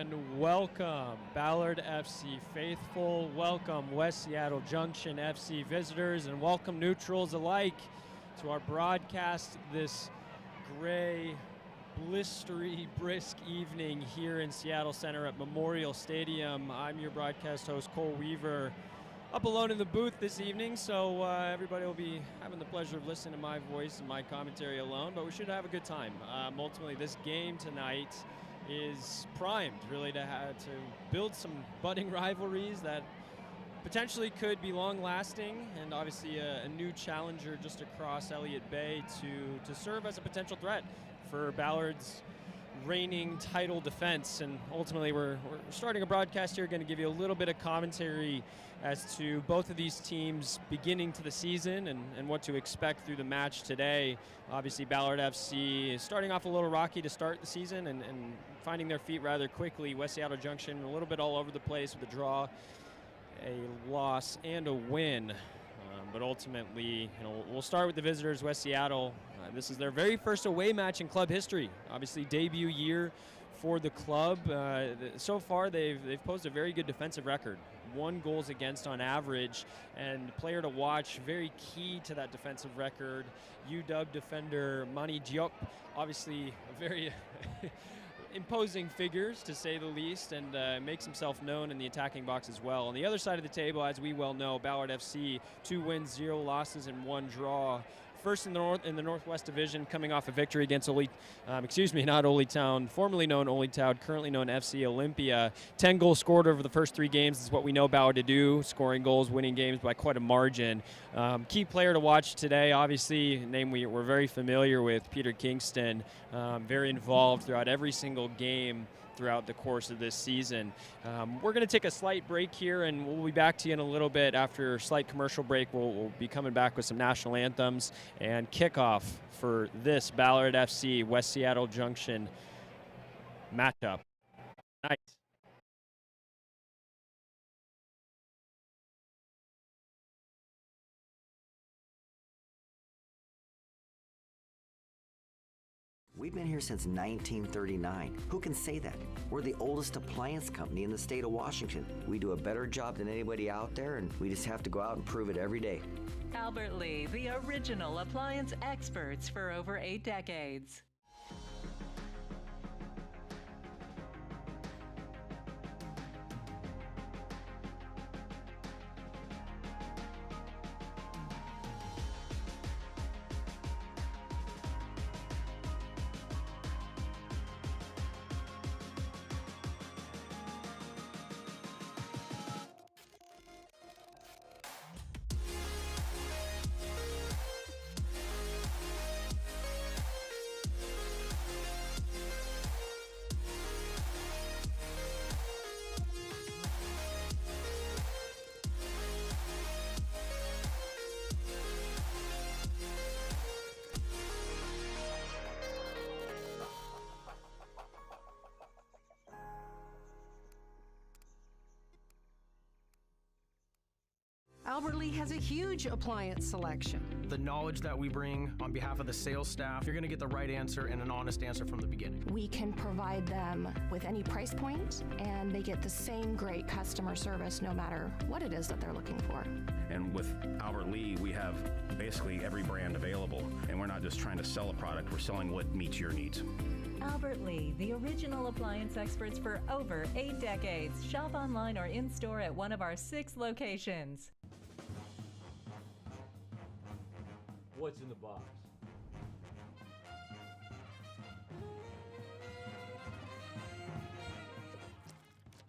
and welcome Ballard FC faithful, welcome West Seattle Junction FC visitors, and welcome neutrals alike to our broadcast this gray, blistery, brisk evening here in Seattle Center at Memorial Stadium. I'm your broadcast host, Cole Weaver, up alone in the booth this evening, so everybody will be having the pleasure of listening to my voice and my commentary alone, but we should have a good time. Ultimately, this game tonight is primed really to build some budding rivalries that potentially could be long-lasting, and obviously a new challenger just across Elliott Bay to serve as a potential threat for Ballard's reigning title defense. And ultimately we're starting a broadcast here, going to give you a little bit of commentary as to both of these teams beginning to the season and what to expect through the match today. Obviously Ballard FC is starting off a little rocky to start the season and finding their feet rather quickly. West Seattle Junction a little bit all over the place with a draw, a loss, and a win. But ultimately, we'll start with the visitors, West Seattle. This is their very first away match in club history. Obviously, debut year for the club. So far, they've posed a very good defensive record. 1 goals against on average, and player to watch, very key to that defensive record, UW defender Mani Diop, obviously a very imposing figures, to say the least, and makes himself known in the attacking box as well. On the other side of the table, as we well know, Ballard FC, 2 wins, 0 losses, and 1 draw. First in the Northwest Division, coming off a victory against not Ole Town, formerly known Ole Town, currently known FC Olympia. 10 goals scored over the first 3 games is what we know Ballard to do, scoring goals, winning games by quite a margin. Key player to watch today, obviously, a name we're very familiar with, Peter Kingston, very involved throughout every single game throughout the course of this season. We're going to take a slight break here, and we'll be back to you in a little bit. After a slight commercial break, we'll be coming back with some national anthems and kickoff for this Ballard FC West Seattle Junction matchup. Nice. We've been here since 1939. Who can say that? We're the oldest appliance company in the state of Washington. We do a better job than anybody out there, and we just have to go out and prove it every day. Albert Lee, the original appliance experts for over 8 decades. Albert Lee has a huge appliance selection. The knowledge that we bring on behalf of the sales staff, you're going to get the right answer and an honest answer from the beginning. We can provide them with any price point, and they get the same great customer service no matter what it is that they're looking for. And with Albert Lee, we have basically every brand available, and we're not just trying to sell a product, we're selling what meets your needs. Albert Lee, the original appliance experts for over 8 decades. Shop online or in-store at one of our 6 locations. What's in the box?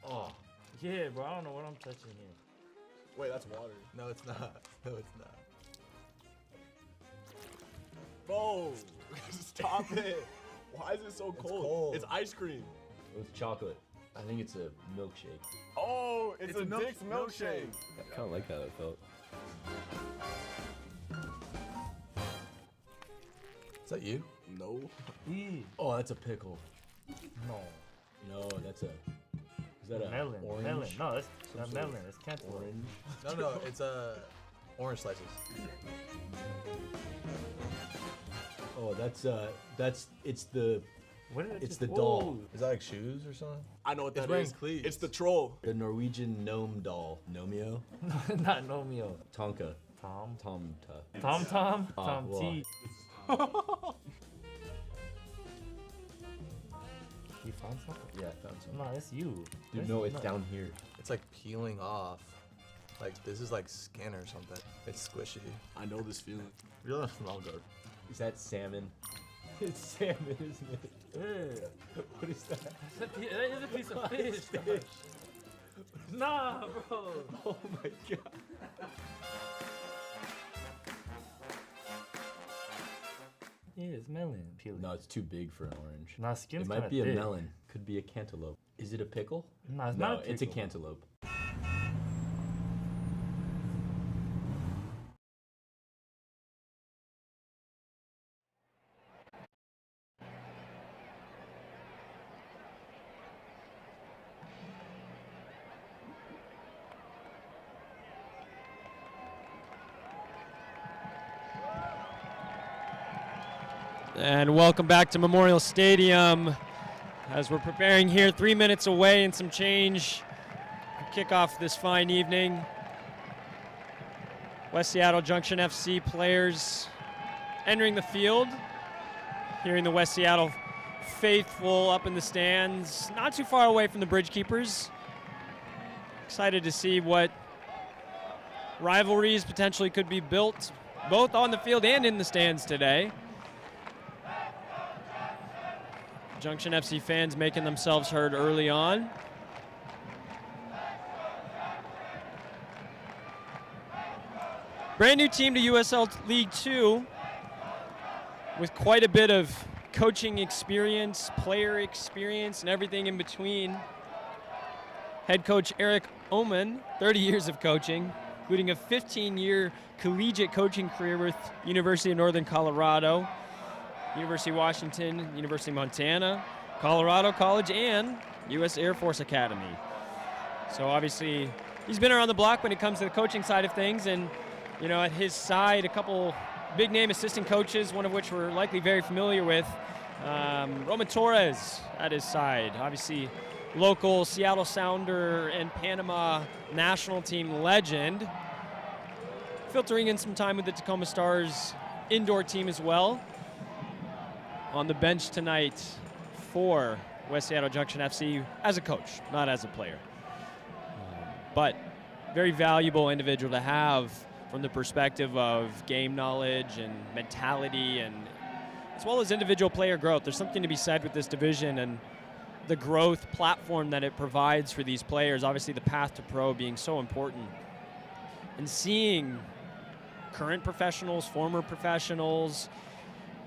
Oh, yeah, bro. I don't know what I'm touching here. Wait, that's water. No, it's not. No, it's not. Bro, stop it. Why is it so cold? It's ice cream. It's chocolate. I think it's a milkshake. Oh, it's a Dick's milkshake. I kind of like how it felt. Is that you? No. Oh, that's a pickle. No, that's a. Is that a melon? orange? Melon. No, that's not melon. It's cantaloupe. Orange. No, it's orange slices. Oh, it's the What did I It's just- the doll. Is that like shoes or something? I know what It's that wearing is. cleats. It's the troll. The Norwegian gnome doll. Nomeo? Not Nomeo. Tonka. Tom. Tom-ta. Tom. Oh, Tom well. T. You found something? Yeah, I found some. No, it's you. Dude, Where's no, it? it's down here. It's like peeling off. Like this is like skin or something. It's squishy. I know this feeling. You're gonna smell good. Is that salmon? It's salmon, isn't it? What is that? That is a piece of fish. Nah, bro. Oh my god. Yeah, it's melon peeling. No, it's too big for an orange. Nah, skin's It might kinda be a thick. melon. Could be a cantaloupe. Is it a pickle? Nah, it's No, not a it's a pickle. cantaloupe. And welcome back to Memorial Stadium as we're preparing here 3 minutes away and some change to kick off this fine evening. West Seattle Junction FC players entering the field, hearing the West Seattle faithful up in the stands, not too far away from the bridge keepers. Excited to see what rivalries potentially could be built both on the field and in the stands today. Junction FC fans making themselves heard early on. Brand new team to USL League 2 with quite a bit of coaching experience, player experience, and everything in between. Head coach Eric Oman, 30 years of coaching, including a 15-year collegiate coaching career with University of Northern Colorado, University of Washington, University of Montana, Colorado College, and U.S. Air Force Academy. So obviously, he's been around the block when it comes to the coaching side of things, and you know, at his side, a couple big-name assistant coaches, one of which we're likely very familiar with, Roman Torres at his side, obviously local Seattle Sounder and Panama national team legend, filtering in some time with the Tacoma Stars indoor team as well. On the bench tonight for West Seattle Junction FC as a coach, not as a player. But very valuable individual to have from the perspective of game knowledge and mentality, and as well as individual player growth. There's something to be said with this division and the growth platform that it provides for these players. Obviously the path to pro being so important. And seeing current professionals, former professionals,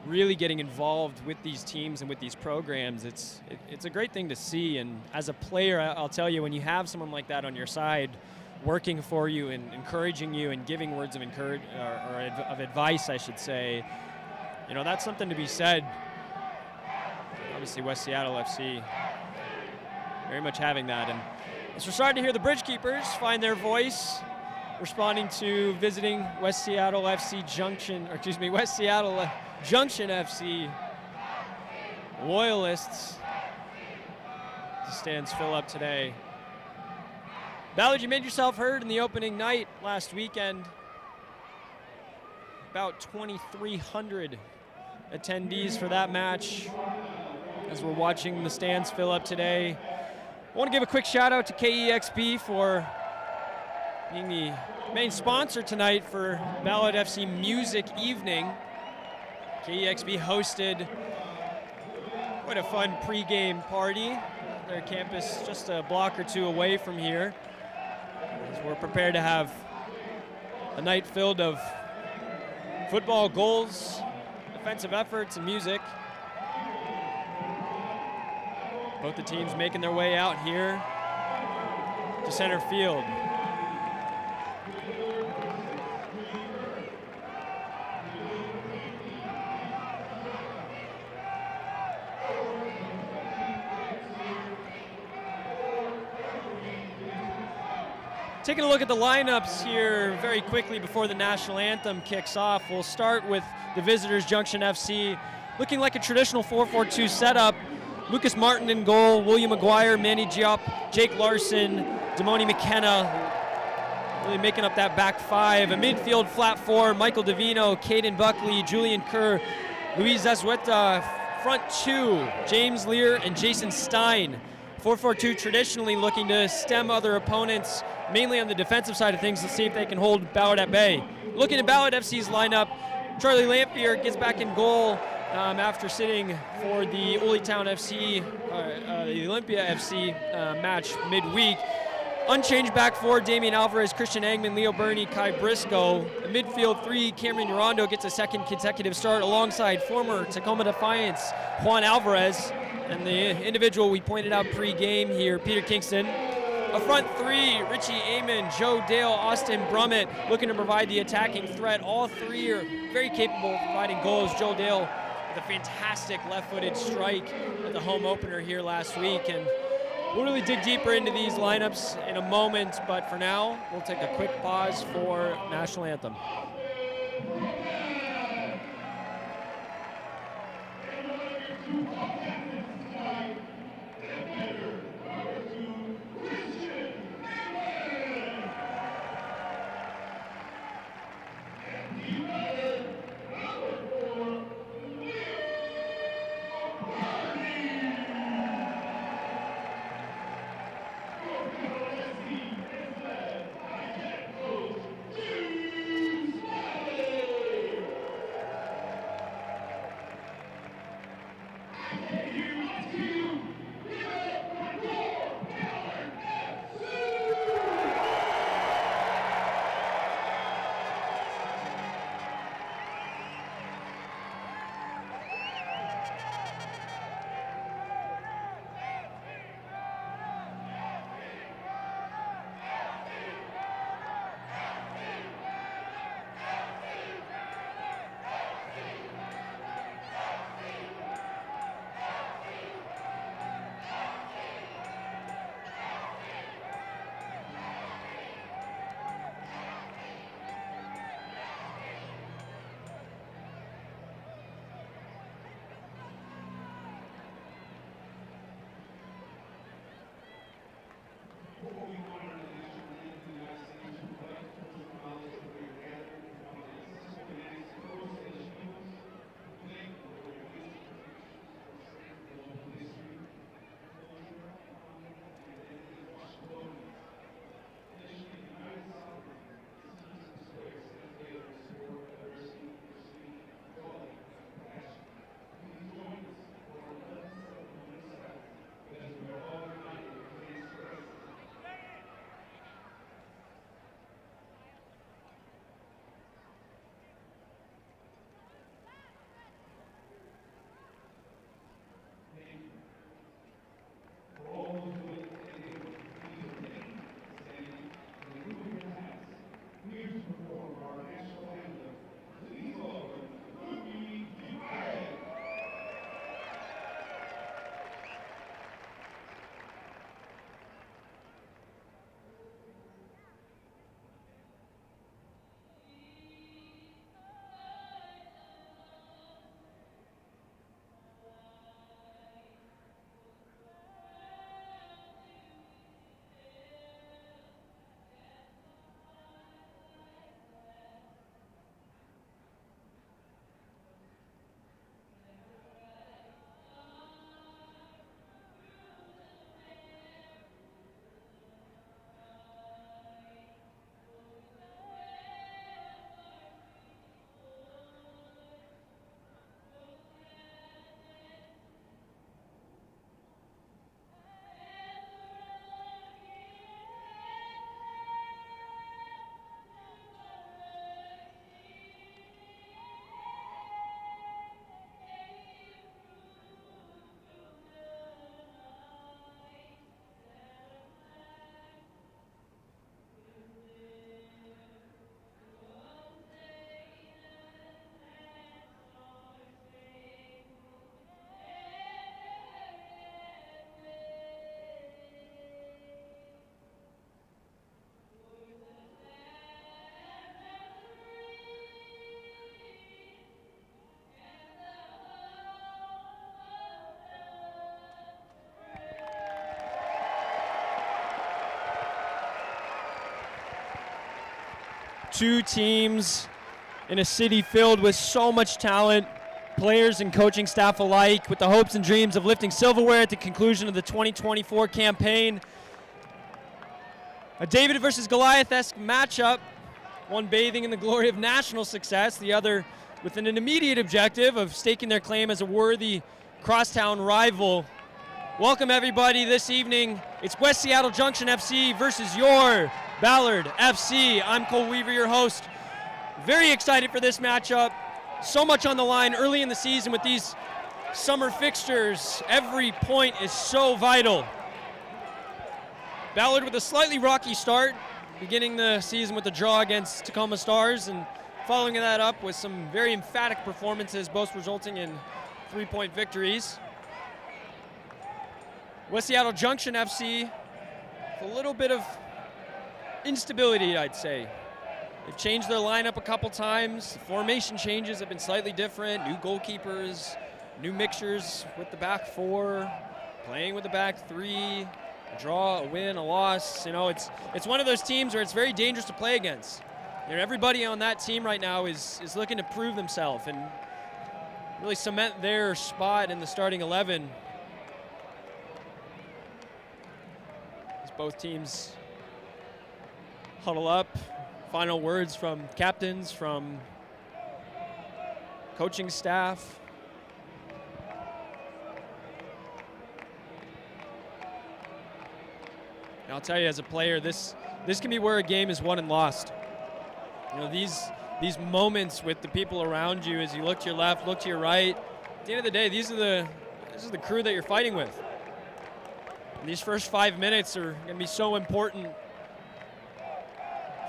really getting involved with these teams and with these programs, it's a great thing to see. And as a player, I'll tell you, when you have someone like that on your side working for you and encouraging you and giving words of of advice, I should say, you know, that's something to be said. Obviously West Seattle FC very much having that. And as we're starting to hear the bridge keepers find their voice, responding to visiting West Seattle FC Junction, or excuse me, West Seattle Junction FC loyalists. The stands fill up today. Ballard, you made yourself heard in the opening night last weekend. About 2,300 attendees for that match. As we're watching the stands fill up today, I want to give a quick shout out to KEXP for being the main sponsor tonight for Ballard FC Music Evening. KEXP hosted quite a fun pre-game party at their campus just a block or two away from here. As we're prepared to have a night filled of football, goals, defensive efforts, and music. Both the teams making their way out here to center field. Taking a look at the lineups here very quickly before the national anthem kicks off. We'll start with the visitors, Junction FC, looking like a traditional 4-4-2 setup. Lucas Martin in goal, William McGuire, Manny Giup, Jake Larson, Damoni McKenna, really making up that back five. A midfield flat four, Michael Davino, Caden Buckley, Julian Kerr, Luis Azueta. Front two, James Lear and Jason Stein. 4-4-2 traditionally looking to stem other opponents, mainly on the defensive side of things, to see if they can hold Ballard at bay. Looking at Ballard FC's lineup, Charlie Lampier gets back in goal after sitting for the Olytown FC, the Olympia FC match midweek. Unchanged back four, Damian Alvarez, Christian Angman, Leo Burney, Kai Briscoe. The midfield three, Cameron Urando gets a second consecutive start alongside former Tacoma Defiance, Juan Alvarez, and the individual we pointed out pre-game here, Peter Kingston. A front three, Richie Amon, Joe Dale, Austin Brummett, looking to provide the attacking threat. All three are very capable of providing goals. Joe Dale with a fantastic left-footed strike at the home opener here last week. And we'll really dig deeper into these lineups in a moment, but for now, we'll take a quick pause for National Anthem. Two teams in a city filled with so much talent, players and coaching staff alike, with the hopes and dreams of lifting silverware at the conclusion of the 2024 campaign. A David versus Goliath-esque matchup, one bathing in the glory of national success, the other with an immediate objective of staking their claim as a worthy crosstown rival. Welcome everybody this evening. It's West Seattle Junction FC versus your Ballard FC. I'm Cole Weaver, your host. Very excited for this matchup. So much on the line early in the season with these summer fixtures. Every point is so vital. Ballard with a slightly rocky start, beginning the season with a draw against Tacoma Stars and following that up with some very emphatic performances, both resulting in 3-point victories. West Seattle Junction FC, a little bit of instability, I'd say. They've changed their lineup a couple times. The formation changes have been slightly different. New goalkeepers, new mixtures with the back four, playing with the back three, a draw, a win, a loss. You know, it's one of those teams where it's very dangerous to play against. You know, everybody on that team right now is looking to prove themselves and really cement their spot in the starting 11. As both teams huddle up. Final words from captains, from coaching staff. And I'll tell you, as a player, this can be where a game is won and lost. You know, these moments with the people around you as you look to your left, look to your right. At the end of the day, this is the crew that you're fighting with. And these first 5 minutes are going to be so important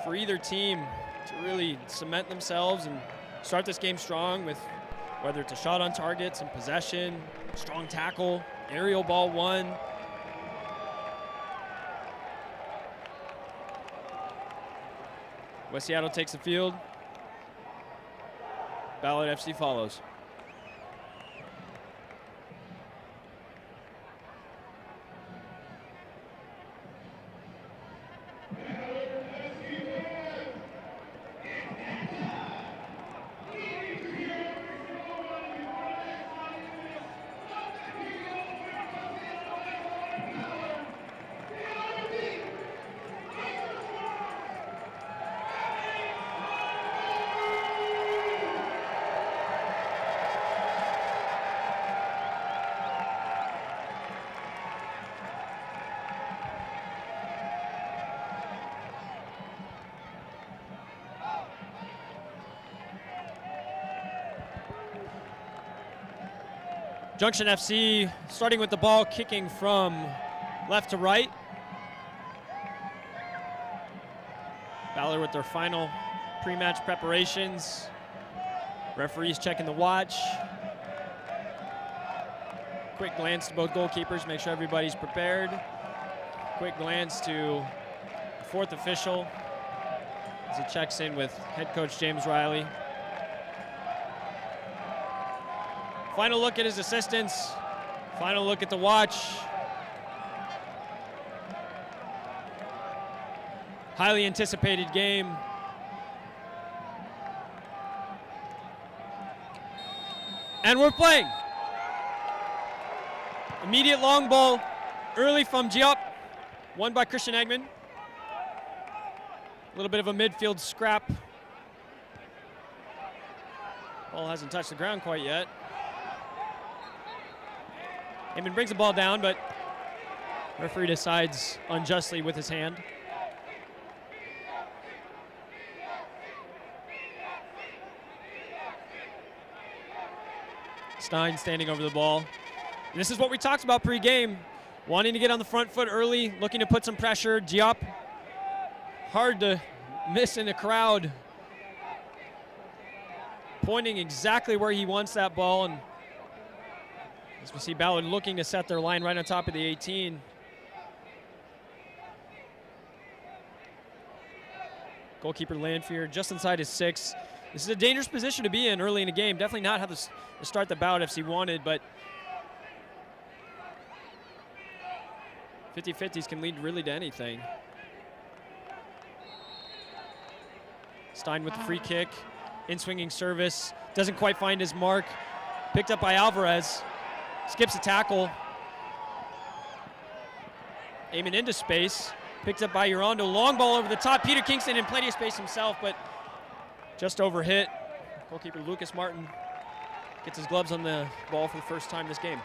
for either team to really cement themselves and start this game strong with whether it's a shot on target, some possession, strong tackle, aerial ball won. West Seattle takes the field. Ballard FC follows. Junction FC starting with the ball, kicking from left to right. Ballard with their final pre-match preparations. Referees checking the watch. Quick glance to both goalkeepers, make sure everybody's prepared. Quick glance to the fourth official as he checks in with head coach James Riley. Final look at his assistants. Final look at the watch. Highly anticipated game. And we're playing. Immediate long ball early from Diop. Won by Christian Eggman. A little bit of a midfield scrap. Ball hasn't touched the ground quite yet. Eggman brings the ball down, but referee decides unjustly with his hand. Stein standing over the ball. And this is what we talked about pre-game. Wanting to get on the front foot early, looking to put some pressure. Diop, hard to miss in the crowd. Pointing exactly where he wants that ball. And as we see Ballard looking to set their line right on top of the 18. Goalkeeper Landfear just inside his 6. This is a dangerous position to be in early in the game. Definitely not how the start that Ballard FC wanted, but 50-50s can lead really to anything. Stein with the free kick. In-swinging service. Doesn't quite find his mark. Picked up by Alvarez. Skips a tackle. Aiming into space. Picked up by Urondo. Long ball over the top. Peter Kingston in plenty of space himself, but just overhit. Goalkeeper Lucas Martin gets his gloves on the ball for the first time this game.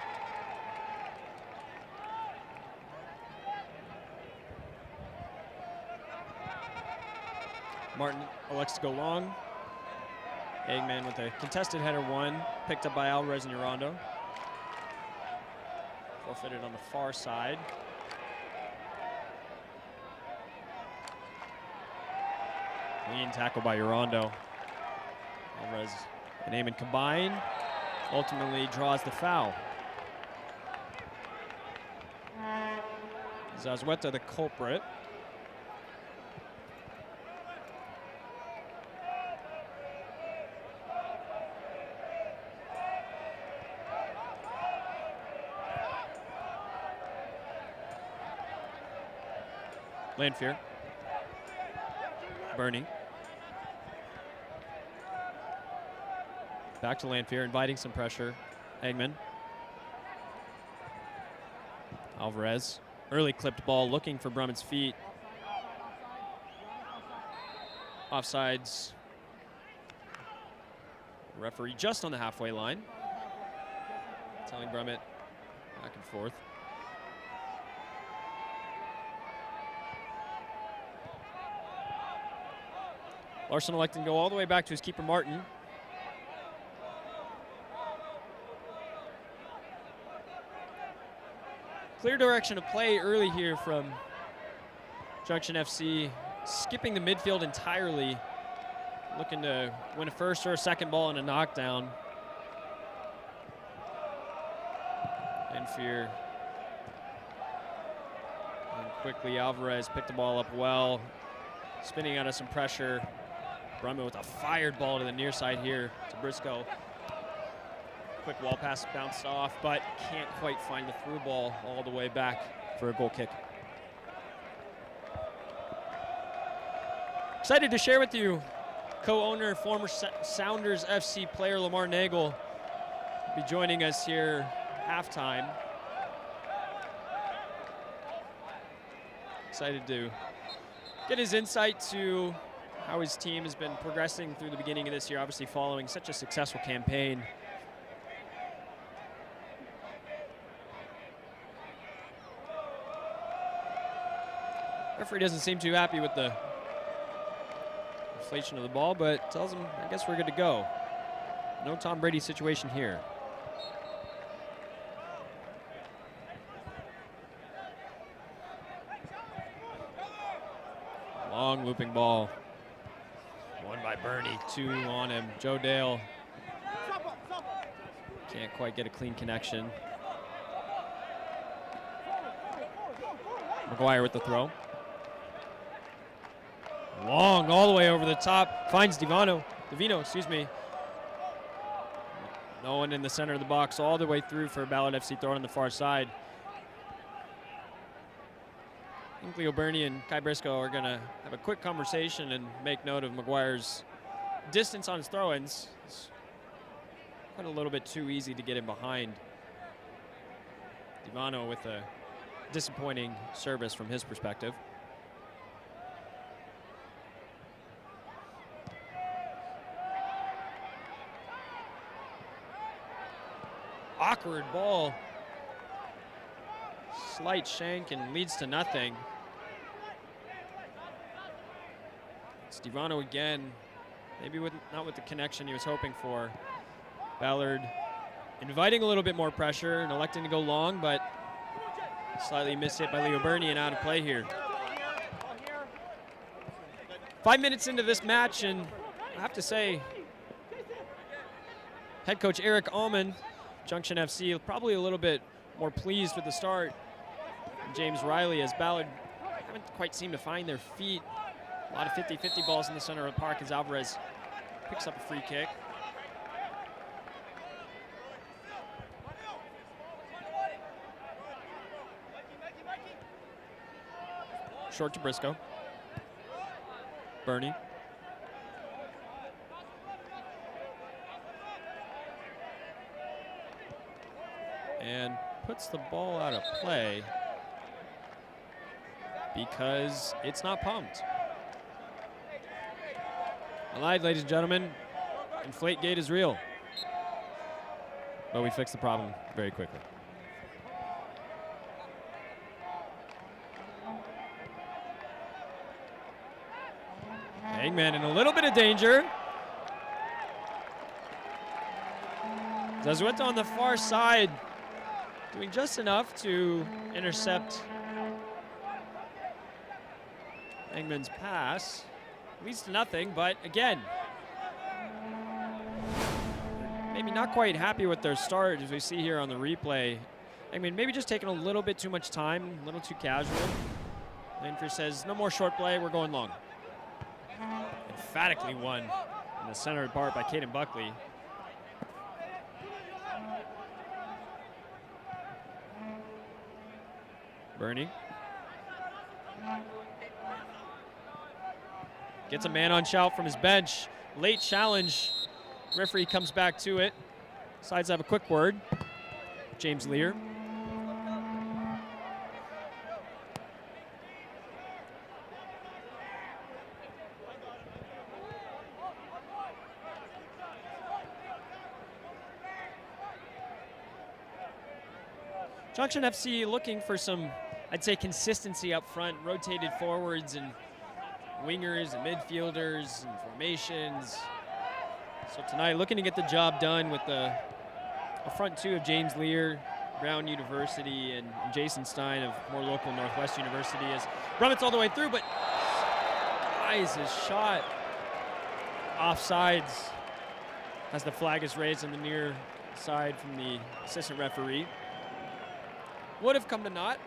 Martin elects to go long. Eggman with a contested header one, picked up by Alvarez and Urondo. Forfeited on the far side. Clean tackle by Urondo. Alvarez and Eamon combine. Ultimately draws the foul. Zazueta the culprit. Lanfear. Bernie. Back to Lanfear, inviting some pressure. Eggman. Alvarez. Early clipped ball, looking for Brumman's feet. Offsides. Referee just on the halfway line. Telling Brummett back and forth. Larson electing to go all the way back to his keeper, Martin. Clear direction of play early here from Junction FC, skipping the midfield entirely, looking to win a first or a second ball in a knockdown. Lanfear. And quickly Alvarez picked the ball up well, spinning out of some pressure. Brumman with a fired ball to the near side here to Briscoe. Quick wall pass bounced off, but can't quite find the through ball all the way back for a goal kick. Excited to share with you co-owner, former Sounders FC player Lamar Nagel will be joining us here halftime. Excited to get his insight to how his team has been progressing through the beginning of this year, obviously following such a successful campaign. Referee doesn't seem too happy with the inflation of the ball, but tells him, I guess we're good to go. No Tom Brady situation here. Long looping ball. One by Bernie, two on him. Joe Dale can't quite get a clean connection. McGuire with the throw. Long, all the way over the top. Finds Divino, excuse me. No one in the center of the box, all the way through for Ballard FC, thrown on the far side. I think Leo Bernie and Kai Briscoe are going to have a quick conversation and make note of McGuire's distance on his throw-ins. It's quite a little bit too easy to get him behind. Divino with a disappointing service from his perspective. Awkward ball. Slight shank and leads to nothing. Stevano again, maybe not with the connection he was hoping for. Ballard inviting a little bit more pressure and electing to go long, but slightly missed hit by Leo Bernie and out of play here. 5 minutes into this match, and I have to say, head coach Eric Allman, Junction FC, probably a little bit more pleased with the start. James Riley, as Ballard haven't quite seemed to find their feet. A lot of 50-50 balls in the center of the park as Alvarez picks up a free kick. Short to Briscoe. Bernie. and puts the ball out of play because it's not pumped. I lied, ladies and gentlemen. Inflate gate is real. But we fixed the problem very quickly. Hangman in a little bit of danger. Zazueta on the far side, doing just enough to intercept Hangman's pass. Leads to nothing, but again, maybe not quite happy with their start, as we see here on the replay. I mean, maybe just taking a little bit too much time, a little too casual. Lanfear says, no more short play, we're going long. Emphatically won in the center part by Caden Buckley. Bernie. Gets a man on shout from his bench. Late challenge. Referee comes back to it. Sides have a quick word. James Lear. Junction FC looking for some, I'd say, consistency up front, rotated forwards and wingers and midfielders and formations. So tonight, looking to get the job done with a front two of James Lear, Brown University, and Jason Stein of more local Northwest University. As Brummett's all the way through, but eyes his shot offsides as the flag is raised on the near side from the assistant referee. Would have come to naught.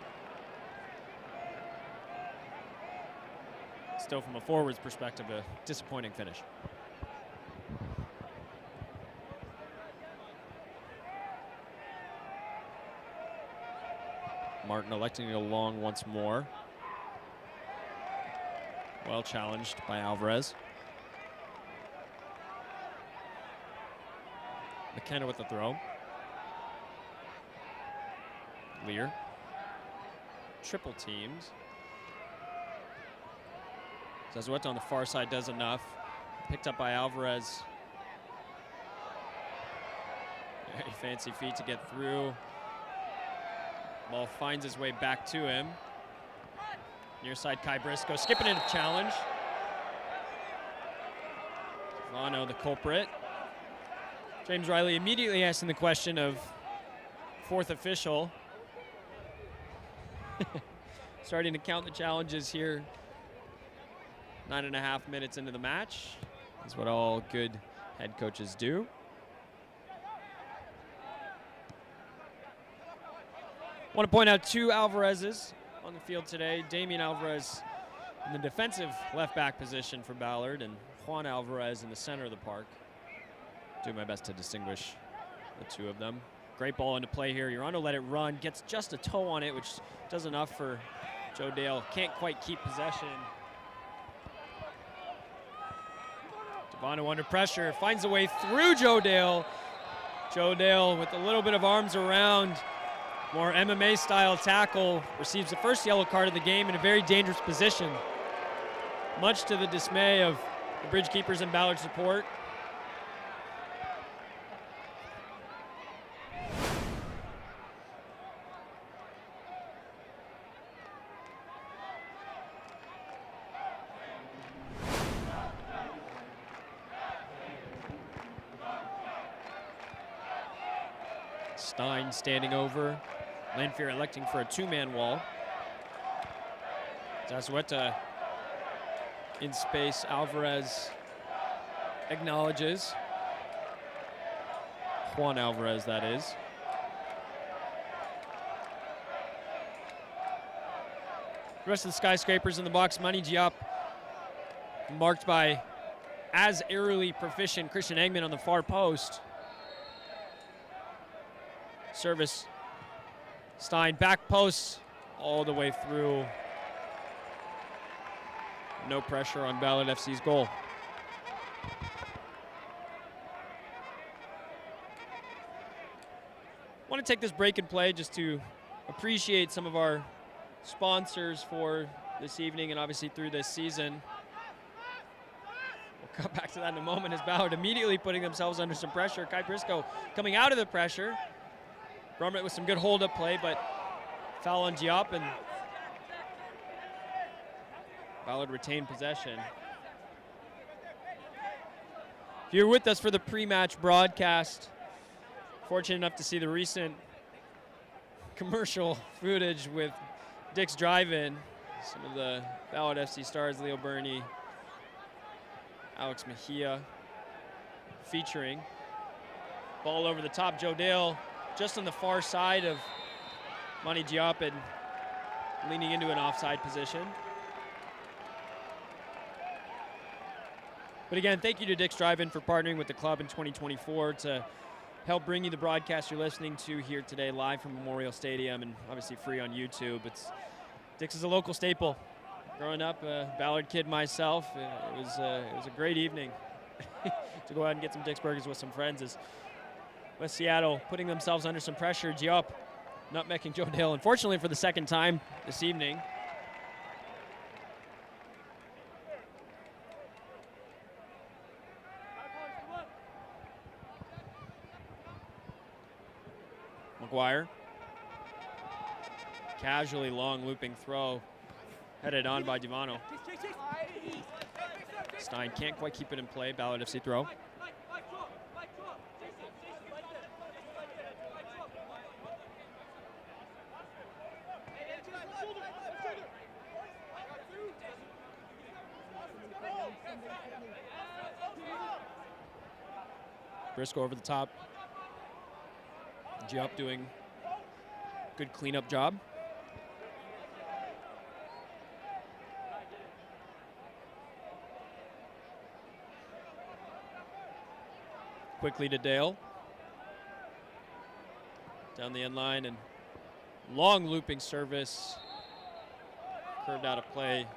Still, from a forward's perspective, a disappointing finish. Martin electing to go long once more. Well challenged by Alvarez. McKenna with the throw. Lear. Triple teams. Zazueta on the far side does enough. Picked up by Alvarez. Very fancy feet to get through. Ball finds his way back to him. Near side Kai Briscoe skipping into challenge. Vano the culprit. James Riley immediately asking the question of fourth official. Starting to count the challenges here. 9.5 minutes into the match. That's what all good head coaches do. Want to point out two Alvarez's on the field today. Damian Alvarez in the defensive left back position for Ballard and Juan Alvarez in the center of the park. Do my best to distinguish the two of them. Great ball into play here. Urano let it run, gets just a toe on it, which does enough for Joe Dale. Can't quite keep possession. Devano under pressure, finds a way through Joe Dale. Joe Dale with a little bit of arms around. More MMA style tackle, receives the first yellow card of the game in a very dangerous position. Much to the dismay of the bridge keepers and Ballard support. Stein standing over. Lanfear electing for a two-man wall. Zazueta in space. Alvarez acknowledges. Juan Alvarez, that is. The rest of the skyscrapers in the box. Money Giap marked by as aerially proficient Christian Eggman on the far post. Service. Stein back post all the way through. No pressure on Ballard FC's goal. Want to want to take this break and play just to appreciate some of our sponsors for this evening and obviously through this season. We'll come back to that in a moment as Ballard immediately putting themselves under some pressure. Kai Briscoe coming out of the pressure. Brummett with some good hold-up play, but foul on Diop, and Ballard retained possession. If you're with us for the pre-match broadcast, fortunate enough to see the recent commercial footage with Dick's Drive-In, some of the Ballard FC stars, Leo Burney, Alex Mejia, featuring. Ball over the top, Joe Dale just on the far side of Monty Diop and leaning into an offside position. But again, thank you to Dick's Drive-In for partnering with the club in 2024 to help bring you the broadcast you're listening to here today live from Memorial Stadium and obviously free on YouTube. Dick's is a local staple. Growing up, a Ballard kid myself, it was a great evening to go out and get some Dick's Burgers with some friends as West Seattle putting themselves under some pressure. Diop nutmegging Joe Dale, unfortunately for the second time this evening. McGuire. Casually long looping throw. Headed on by Divano. Stein can't quite keep it in play. Ballard FC throw. Briscoe over the top. Diop doing good cleanup job. Quickly to Dale. Down the end line and long looping service. Curved out of play.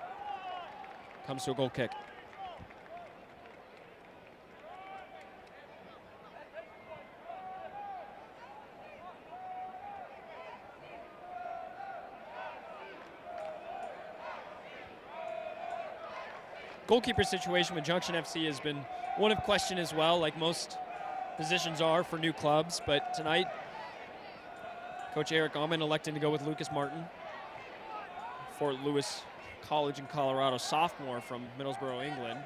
Comes to a goal kick. Goalkeeper situation with Junction FC has been one of question as well, like most positions are for new clubs. But tonight, Coach Eric Allman electing to go with Lucas Martin, Fort Lewis College in Colorado, sophomore from Middlesbrough, England.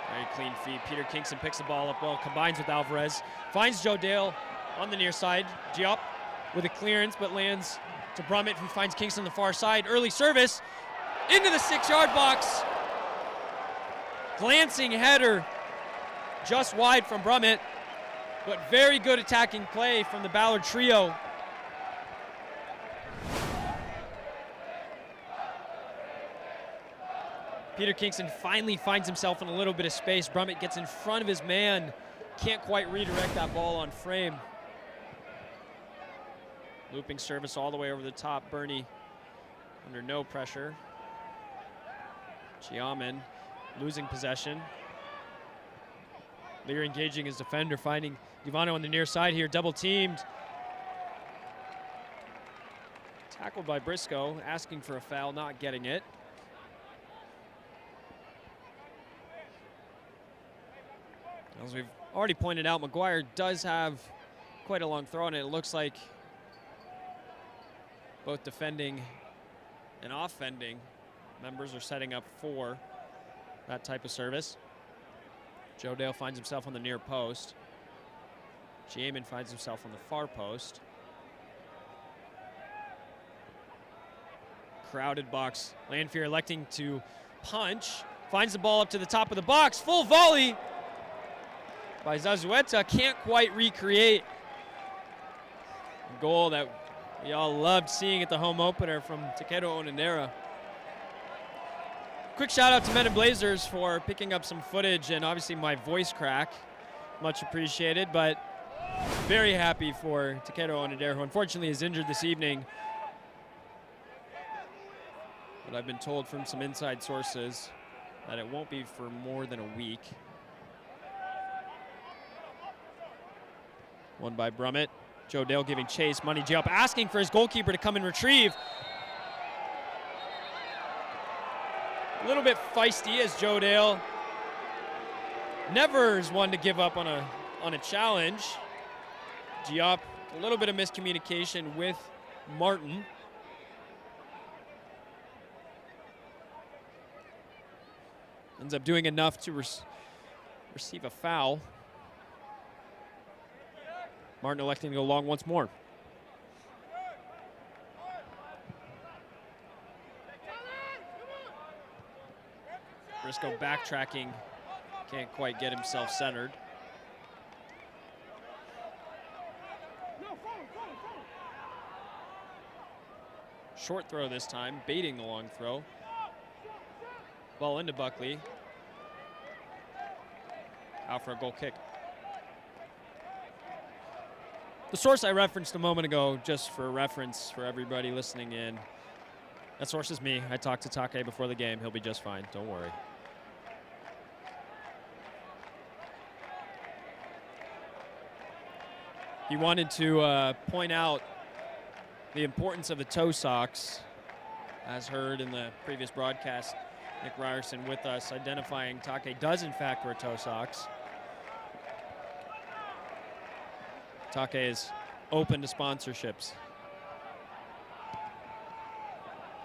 Very clean feed. Peter Kingston picks the ball up well, combines with Alvarez, finds Joe Dale on the near side. Diop with a clearance, but lands to Brummett, who finds Kingston on the far side. Early service into the 6-yard box. Glancing header just wide from Brummett, but very good attacking play from the Ballard trio. Peter Kingston finally finds himself in a little bit of space. Brummett gets in front of his man. Can't quite redirect that ball on frame. Looping service all the way over the top. Burney under no pressure. Chiaman losing possession. Lear engaging his defender, finding Divano on the near side here, double teamed. Tackled by Briscoe, asking for a foul, not getting it. As we've already pointed out, McGuire does have quite a long throw, and it looks like both defending and offending members are setting up for that type of service. Joe Dale finds himself on the near post. Jamin finds himself on the far post. Crowded box. Lanfear electing to punch. Finds the ball up to the top of the box. Full volley by Zazueta. Can't quite recreate a goal that we all loved seeing at the home opener from Takedo Onendera. Quick shout out to Men in Blazers for picking up some footage and obviously my voice crack. Much appreciated, but very happy for Takedo Onendera, who unfortunately is injured this evening. But I've been told from some inside sources that it won't be for more than a week. Won by Brummett. Joe Dale giving chase. Money G up, asking for his goalkeeper to come and retrieve. A little bit feisty as Joe Dale never is one to give up on a challenge. Giop, a little bit of miscommunication with Martin. Ends up doing enough to receive a foul. Martin electing to go long once more. Briscoe backtracking, can't quite get himself centered. Short throw this time, baiting the long throw. Ball into Buckley. Out for a goal kick. The source I referenced a moment ago, just for reference for everybody listening in, that source is me. I talked to Take before the game. He'll be just fine. Don't worry. He wanted to point out the importance of the toe socks, as heard in the previous broadcast. Nick Ryerson with us, identifying Take does in fact wear toe socks. Take is open to sponsorships.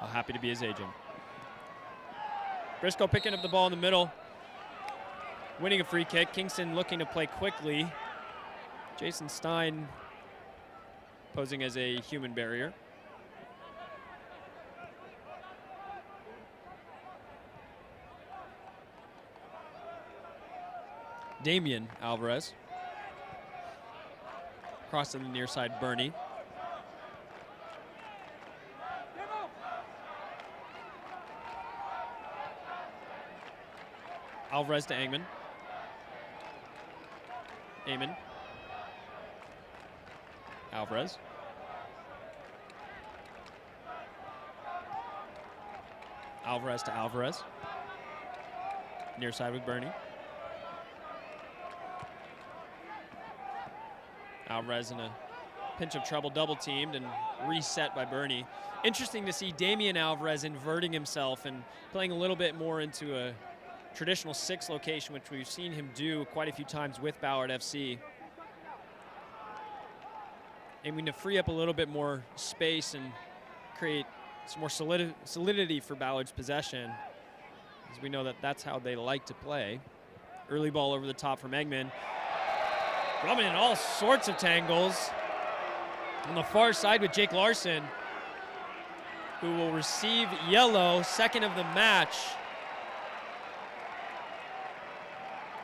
I'm happy to be his agent. Briscoe picking up the ball in the middle, winning a free kick. Kingston looking to play quickly. Jason Stein posing as a human barrier. Damian Alvarez. Cross to the near side, Bernie. Alvarez to Angman. Amon. Alvarez. Alvarez to Alvarez. Near side with Bernie. Alvarez in a pinch of trouble, double teamed and reset by Bernie. Interesting to see Damian Alvarez inverting himself and playing a little bit more into a traditional 6 location, which we've seen him do quite a few times with Ballard FC. Aiming to free up a little bit more space and create some more solidity for Ballard's possession, as we know that that's how they like to play. Early ball over the top from Eggman. Drumming in all sorts of tangles. On the far side with Jake Larson, who will receive yellow, second of the match.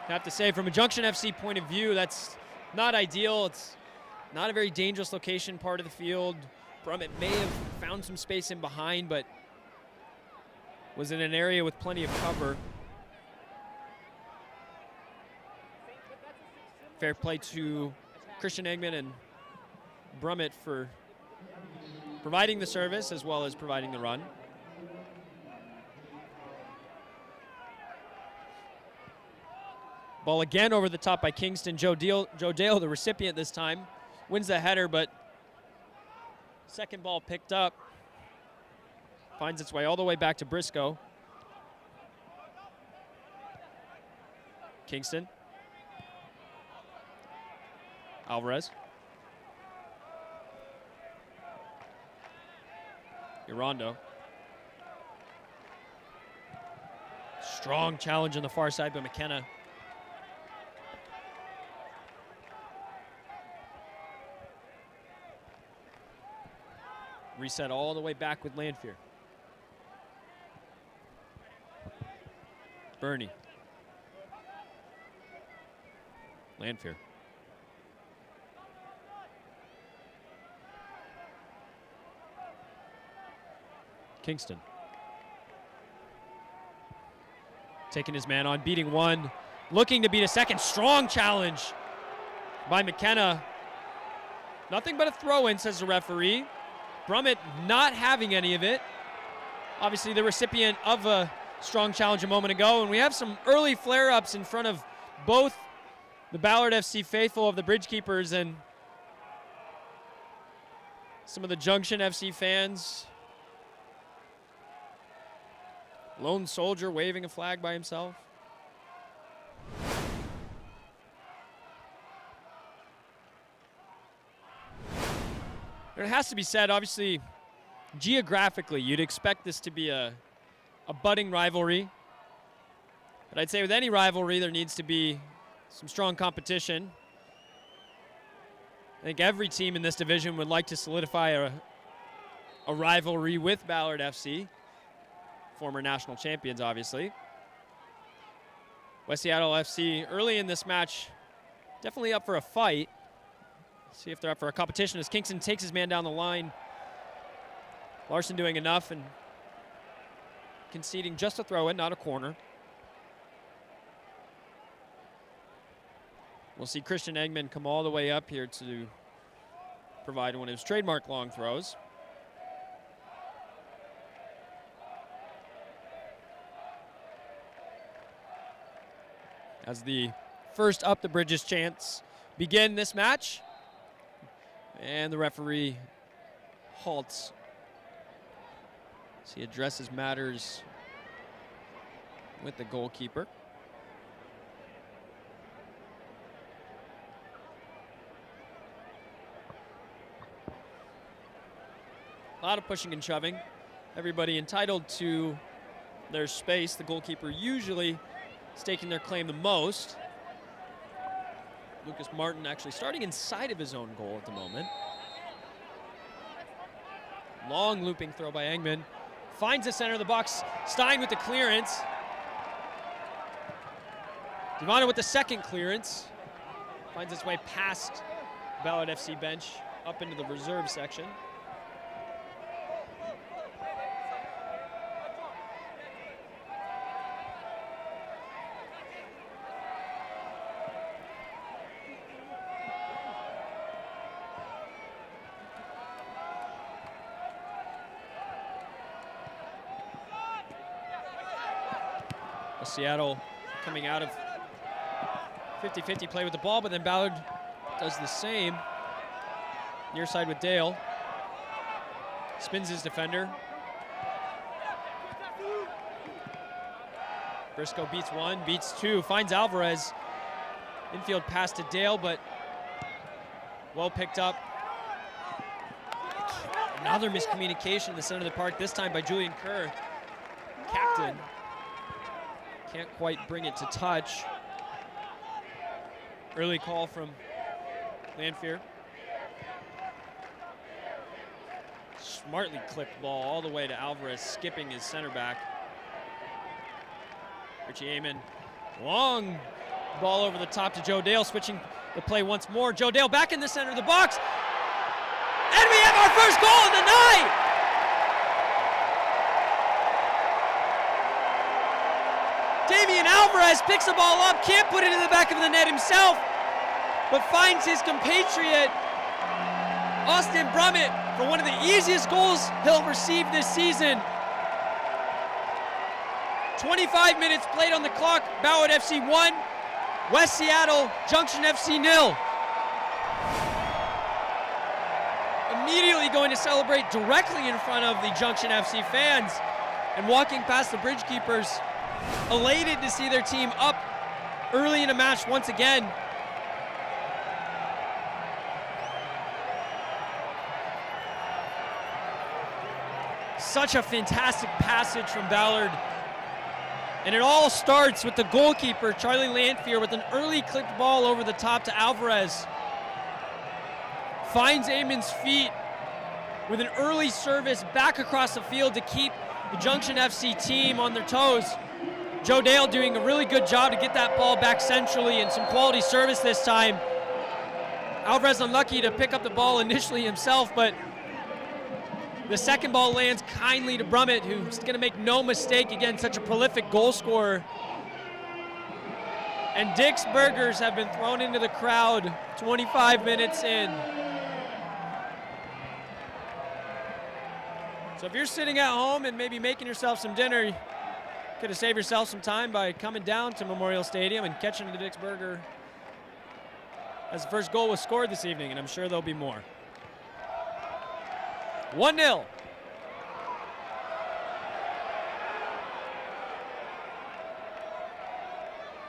I have to say, from a Junction FC point of view, that's not ideal. It's not a very dangerous location, part of the field. Brummett may have found some space in behind, but was in an area with plenty of cover. Fair play to Christian Eggman and Brummett for providing the service as well as providing the run. Ball again over the top by Kingston. Joe Dale, the recipient this time, wins the header, but second ball picked up. Finds its way all the way back to Briscoe. Kingston. Alvarez. Irondo. Strong challenge on the far side by McKenna. Reset all the way back with Lanfear. Bernie. Lanfear. Kingston. Taking his man on, beating one. Looking to beat a second. Strong challenge by McKenna. Nothing but a throw-in, says the referee. Brummett not having any of it. Obviously the recipient of a strong challenge a moment ago. And we have some early flare-ups in front of both the Ballard FC faithful of the Bridgekeepers and Some of the Junction FC fans. Lone soldier waving a flag by himself. It has to be said, obviously, geographically, you'd expect this to be a budding rivalry. But I'd say with any rivalry, there needs to be some strong competition. I think every team in this division would like to solidify a rivalry with Ballard FC, former national champions, obviously. West Seattle FC early in this match, definitely up for a fight. See if they're up for a competition as Kingston takes his man down the line. Larson doing enough and conceding just a throw in, not a corner. We'll see Christian Eggman come all the way up here to provide one of his trademark long throws. As the first up the bridges chants begin this match. And the referee halts as he addresses matters with the goalkeeper. A lot of pushing and shoving. Everybody entitled to their space. The goalkeeper usually staking their claim the most. Lucas Martin actually starting inside of his own goal at the moment. Long looping throw by Engman. Finds the center of the box. Stein with the clearance. Devano with the second clearance. Finds its way past Ballard FC bench up into the reserve section. Seattle coming out of 50-50 play with the ball, but then Ballard does the same. Near side with Dale. Spins his defender. Briscoe beats one, beats two, finds Alvarez. Infield pass to Dale, but well picked up. Another miscommunication in the center of the park, this time by Julian Kerr, captain. Can't quite bring it to touch. Early call from Lanfear. Smartly clipped ball all the way to Alvarez, skipping his center back. Richie Amon, long ball over the top to Joe Dale, switching the play once more. Joe Dale back in the center of the box. And we have our first goal of the night! Damian Alvarez picks the ball up, can't put it in the back of the net himself, but finds his compatriot, Austin Brummett, for one of the easiest goals he'll receive this season. 25 minutes played on the clock, Ballard FC 1, West Seattle Junction FC 0. Immediately going to celebrate directly in front of the Junction FC fans and walking past the bridge keepers, elated to see their team up early in a match once again. Such a fantastic passage from Ballard. And it all starts with the goalkeeper, Charlie Lanfear, with an early clipped ball over the top to Alvarez. Finds Amon's feet with an early service back across the field to keep the Junction FC team on their toes. Joe Dale doing a really good job to get that ball back centrally and some quality service this time. Alvarez unlucky to pick up the ball initially himself, but the second ball lands kindly to Brummett, who's going to make no mistake, again, such a prolific goal scorer. And Dick's Burgers have been thrown into the crowd 25 minutes in. So if you're sitting at home and maybe making yourself some dinner, you could have saved yourself some time by coming down to Memorial Stadium and catching the Dick's Burger as the first goal was scored this evening, and I'm sure there'll be more. 1-0.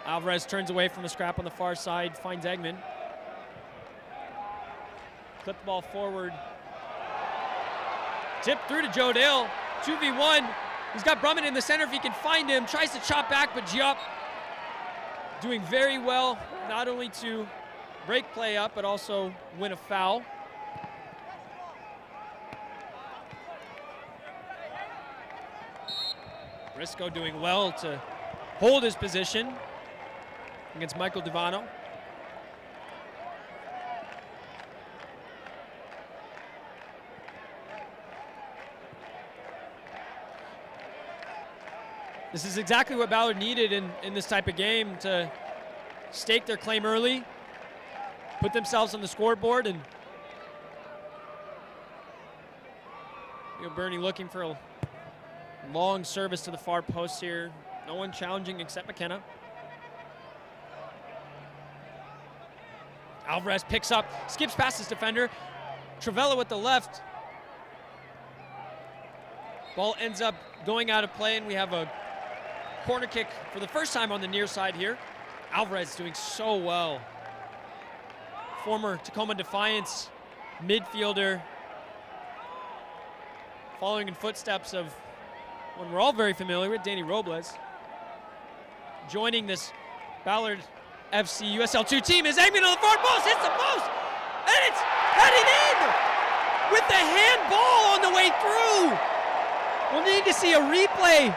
Alvarez turns away from the scrap on the far side, finds Eggman. Clip the ball forward. Tip through to Joe Dale. 2v1. He's got Brumman in the center if he can find him. Tries to chop back, but Giop doing very well, not only to break play up, but also win a foul. Briscoe doing well to hold his position against Michael Devano. This is exactly what Ballard needed in this type of game, to stake their claim early, put themselves on the scoreboard, and Bernie looking for a long service to the far post here. No one challenging except McKenna. Alvarez picks up, skips past his defender. Travella with the left. Ball ends up going out of play, and we have a corner kick for the first time on the near side here. Alvarez doing so well. Former Tacoma Defiance midfielder, following in footsteps of one we're all very familiar with, Danny Robles. Joining this Ballard FC USL2 team is Eggman on the far post, hits the post, and it's headed in with the handball on the way through. We'll need to see a replay.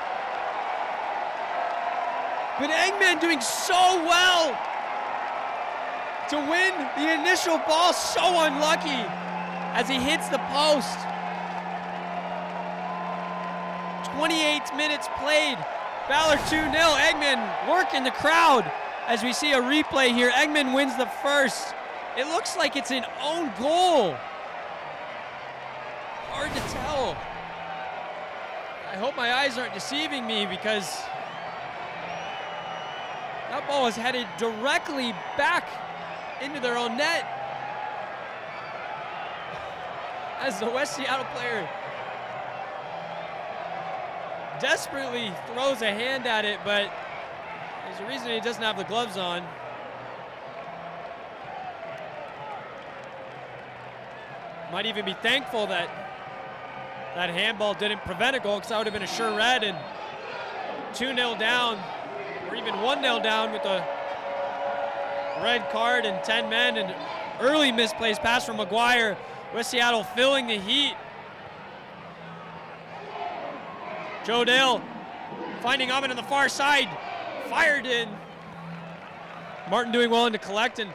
But Eggman doing so well to win the initial ball, so unlucky as he hits the post. 28 minutes played, Ballard 2-0, Eggman working the crowd as we see a replay here. Eggman wins the first. It looks like it's an own goal. Hard to tell. I hope my eyes aren't deceiving me, because that ball was headed directly back into their own net as the West Seattle player desperately throws a hand at it, but there's a reason he doesn't have the gloves on. Might even be thankful that that handball didn't prevent a goal, because that would have been a sure red, and 2-0 down, or even 1-0 down with a red card and 10 men, and early misplaced pass from McGuire. West Seattle filling the heat. Joe Dale finding Ahmed on the far side, fired in. Martin doing well to collect, and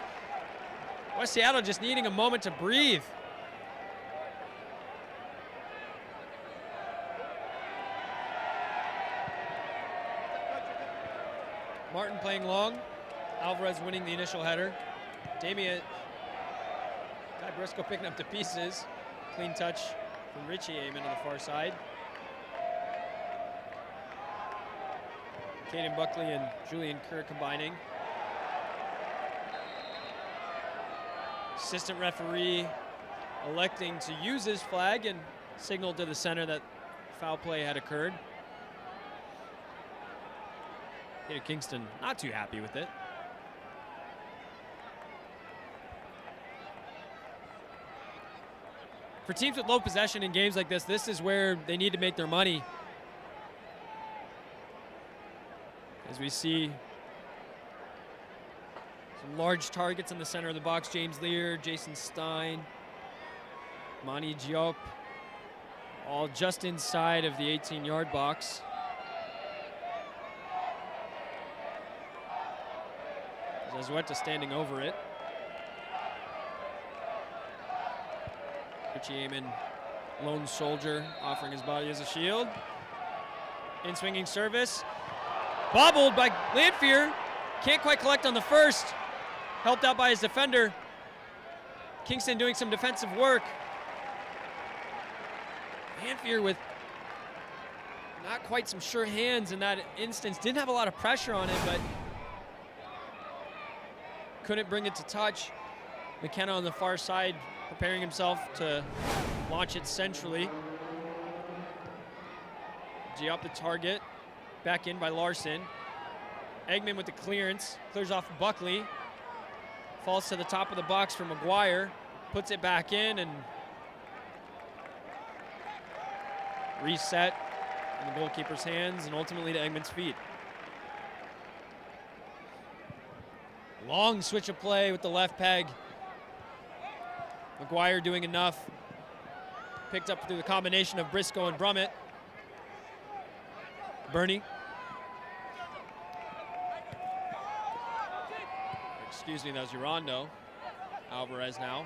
West Seattle just needing a moment to breathe. Martin playing long. Alvarez winning the initial header. Damian Briscoe picking up the pieces. Clean touch from Richie Amon on the far side. Caden Buckley and Julian Kerr combining. Assistant referee electing to use his flag and signal to the center that foul play had occurred. Peter Kingston not too happy with it. For teams with low possession in games like this is where they need to make their money. As we see some large targets in the center of the box, James Lear, Jason Stein, Mani Diop, all just inside of the 18-yard box. Zazueta standing over it. Richie Amon, lone soldier, offering his body as a shield. In swinging service. Bobbled by Lanfear. Can't quite collect on the first. Helped out by his defender. Kingston doing some defensive work. Lanfear with not quite some sure hands in that instance. Didn't have a lot of pressure on it, but couldn't bring it to touch. McKenna on the far side preparing himself to launch it centrally. G up the target, back in by Larson. Eggman with the clearance, clears off Buckley. Falls to the top of the box for McGuire, puts it back in and reset in the goalkeeper's hands and ultimately to Eggman's feet. Long switch of play with the left peg. McGuire doing enough. Picked up through the combination of Briscoe and Brummett. Bernie. Excuse me, that was Urondo. Alvarez now.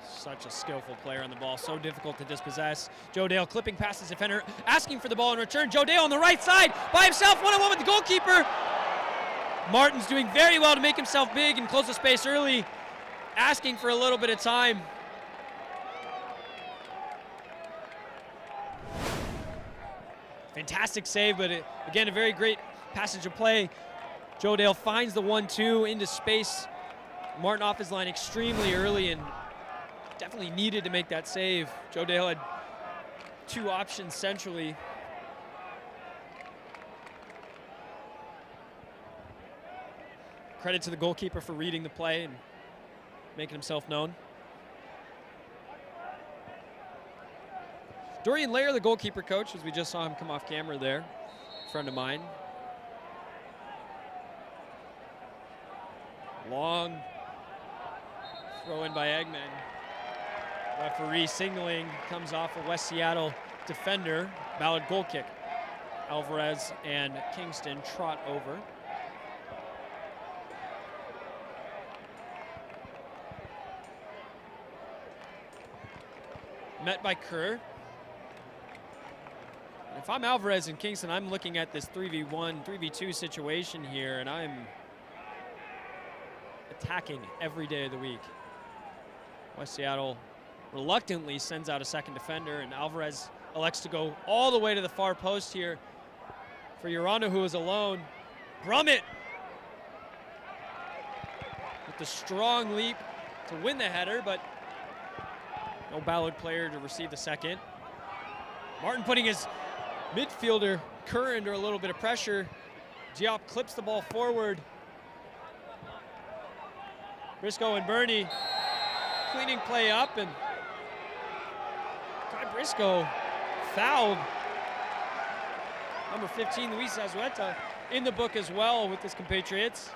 Such a skillful player on the ball, so difficult to dispossess. Joe Dale clipping past his defender, asking for the ball in return. Joe Dale on the right side, by himself, one-on-one with the goalkeeper. Martin's doing very well to make himself big and close the space early, asking for a little bit of time. Fantastic save, but again, a very great passage of play. Joe Dale finds the 1-2 into space. Martin off his line extremely early and definitely needed to make that save. Joe Dale had two options centrally. Credit to the goalkeeper for reading the play and making himself known. Dorian Layer, the goalkeeper coach, as we just saw him come off camera there, a friend of mine. Long throw in by Eggman. Referee signaling, comes off a West Seattle defender. Ballard goal kick. Alvarez and Kingston trot over. Met by Kerr. If I'm Alvarez and Kingston, I'm looking at this 3v1, 3v2 situation here, and I'm attacking every day of the week. West Seattle reluctantly sends out a second defender, and Alvarez elects to go all the way to the far post here for Urondo, who is alone. Brummett with the strong leap to win the header, but no Ballard player to receive the second. Martin putting his midfielder Kerr under a little bit of pressure. Diop clips the ball forward. Briscoe and Bernie cleaning play up, and Kai Briscoe fouled. Number 15, Luis Azueta, in the book as well with his compatriots.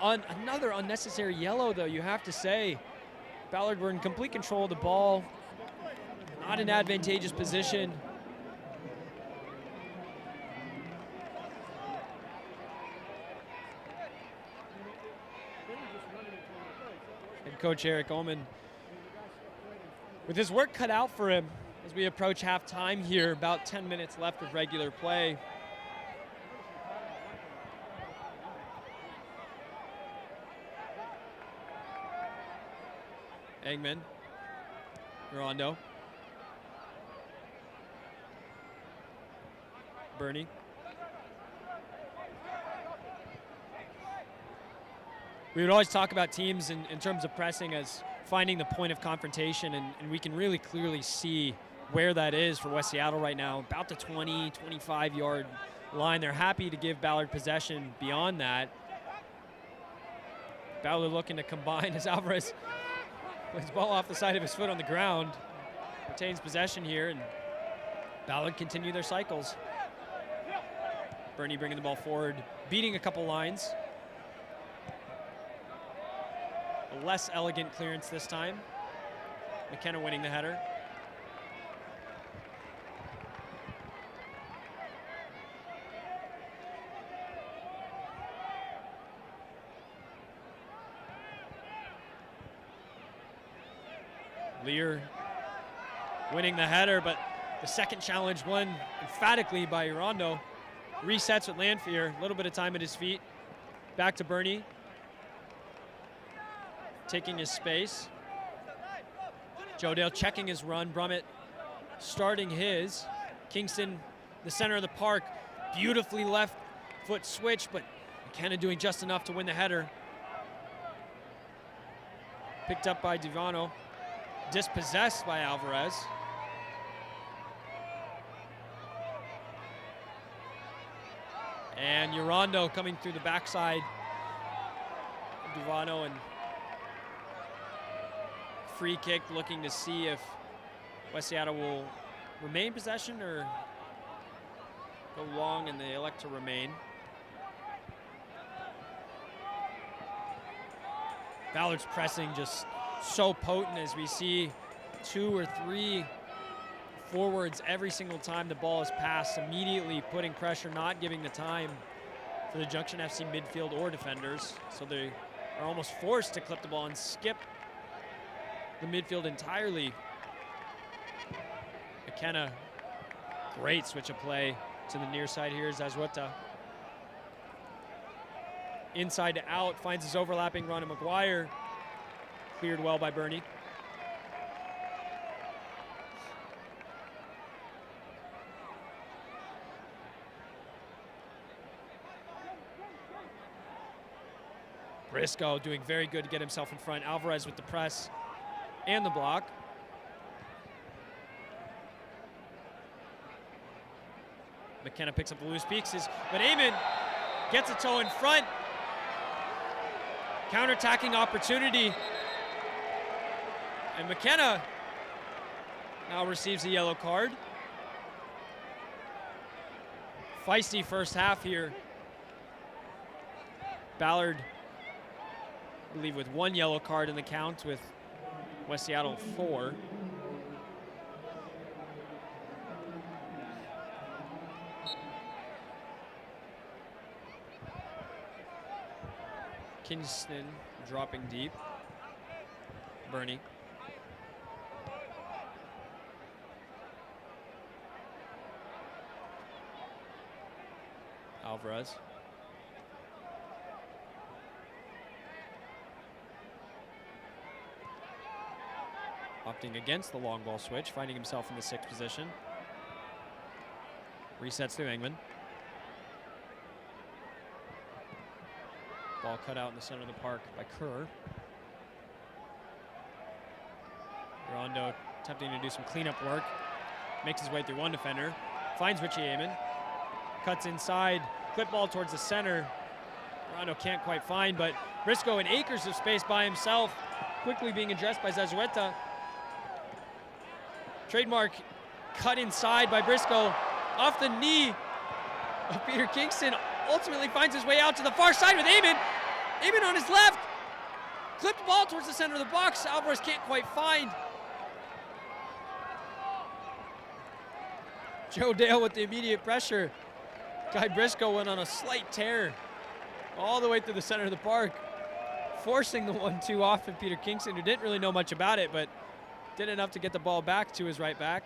Another unnecessary yellow, though, you have to say. Ballard were in complete control of the ball. Not an advantageous position. And Coach Eric Ullman with his work cut out for him as we approach halftime here, about 10 minutes left of regular play. Eggman, Urondo, Bernie. We would always talk about teams in terms of pressing as finding the point of confrontation, and we can really clearly see where that is for West Seattle right now. About the 20, 25-yard line. They're happy to give Ballard possession beyond that. Ballard looking to combine as Alvarez his ball off the side of his foot on the ground. Retains possession here, and Ballard continue their cycles. Bernie bringing the ball forward, beating a couple lines. A less elegant clearance this time. McKenna winning the header. Lear winning the header, but the second challenge won emphatically by Urondo. Resets with Lanphier, a little bit of time at his feet. Back to Bernie. Taking his space. Joe Dale checking his run. Brummett starting his. Kingston, the center of the park. Beautifully left foot switch, but McKenna doing just enough to win the header. Picked up by Divano. Dispossessed by Alvarez. And Urando coming through the backside of Divano, and free kick, looking to see if West Seattle will remain possession or go long, and they elect to remain. Ballard's pressing just so potent, as we see 2 or 3 forwards every single time the ball is passed, immediately putting pressure, not giving the time for the Junction FC midfield or defenders. So they are almost forced to clip the ball and skip the midfield entirely. McKenna, great switch of play to the near side here. Zazueta inside to out, finds his overlapping Ronnie McGuire. Cleared well by Bernie. Briscoe doing very good to get himself in front. Alvarez with the press and the block. McKenna picks up the loose pieces, but Eamon gets a toe in front. Counter-attacking opportunity. And McKenna now receives a yellow card. Feisty first half here. Ballard, I believe, with 1 yellow card in the count, with West Seattle 4. Kingston dropping deep. Bernie. Alvarez. Opting against the long ball switch, finding himself in the 6th position. Resets to Engman. Ball cut out in the center of the park by Kerr. Rondo attempting to do some cleanup work. Makes his way through 1 defender. Finds Richie Amon. Cuts inside. Clip ball towards the center. Rondo can't quite find, but Briscoe in acres of space by himself. Quickly being addressed by Zazueta. Trademark cut inside by Briscoe. Off the knee of Peter Kingston. Ultimately finds his way out to the far side with Amon. Amon on his left. Clipped the ball towards the center of the box. Alvarez can't quite find. Joe Dale with the immediate pressure. Guy Briscoe went on a slight tear all the way through the center of the park, forcing the 1-2 off of Peter Kingston, who didn't really know much about it, but did enough to get the ball back to his right back.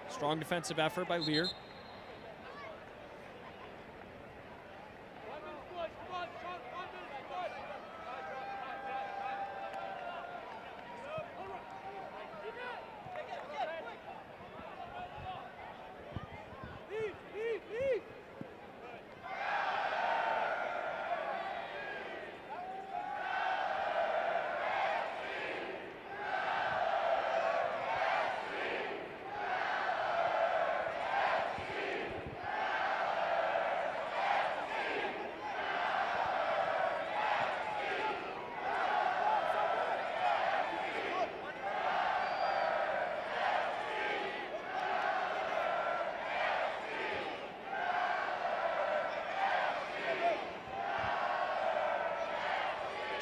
Strong defensive effort by Lear.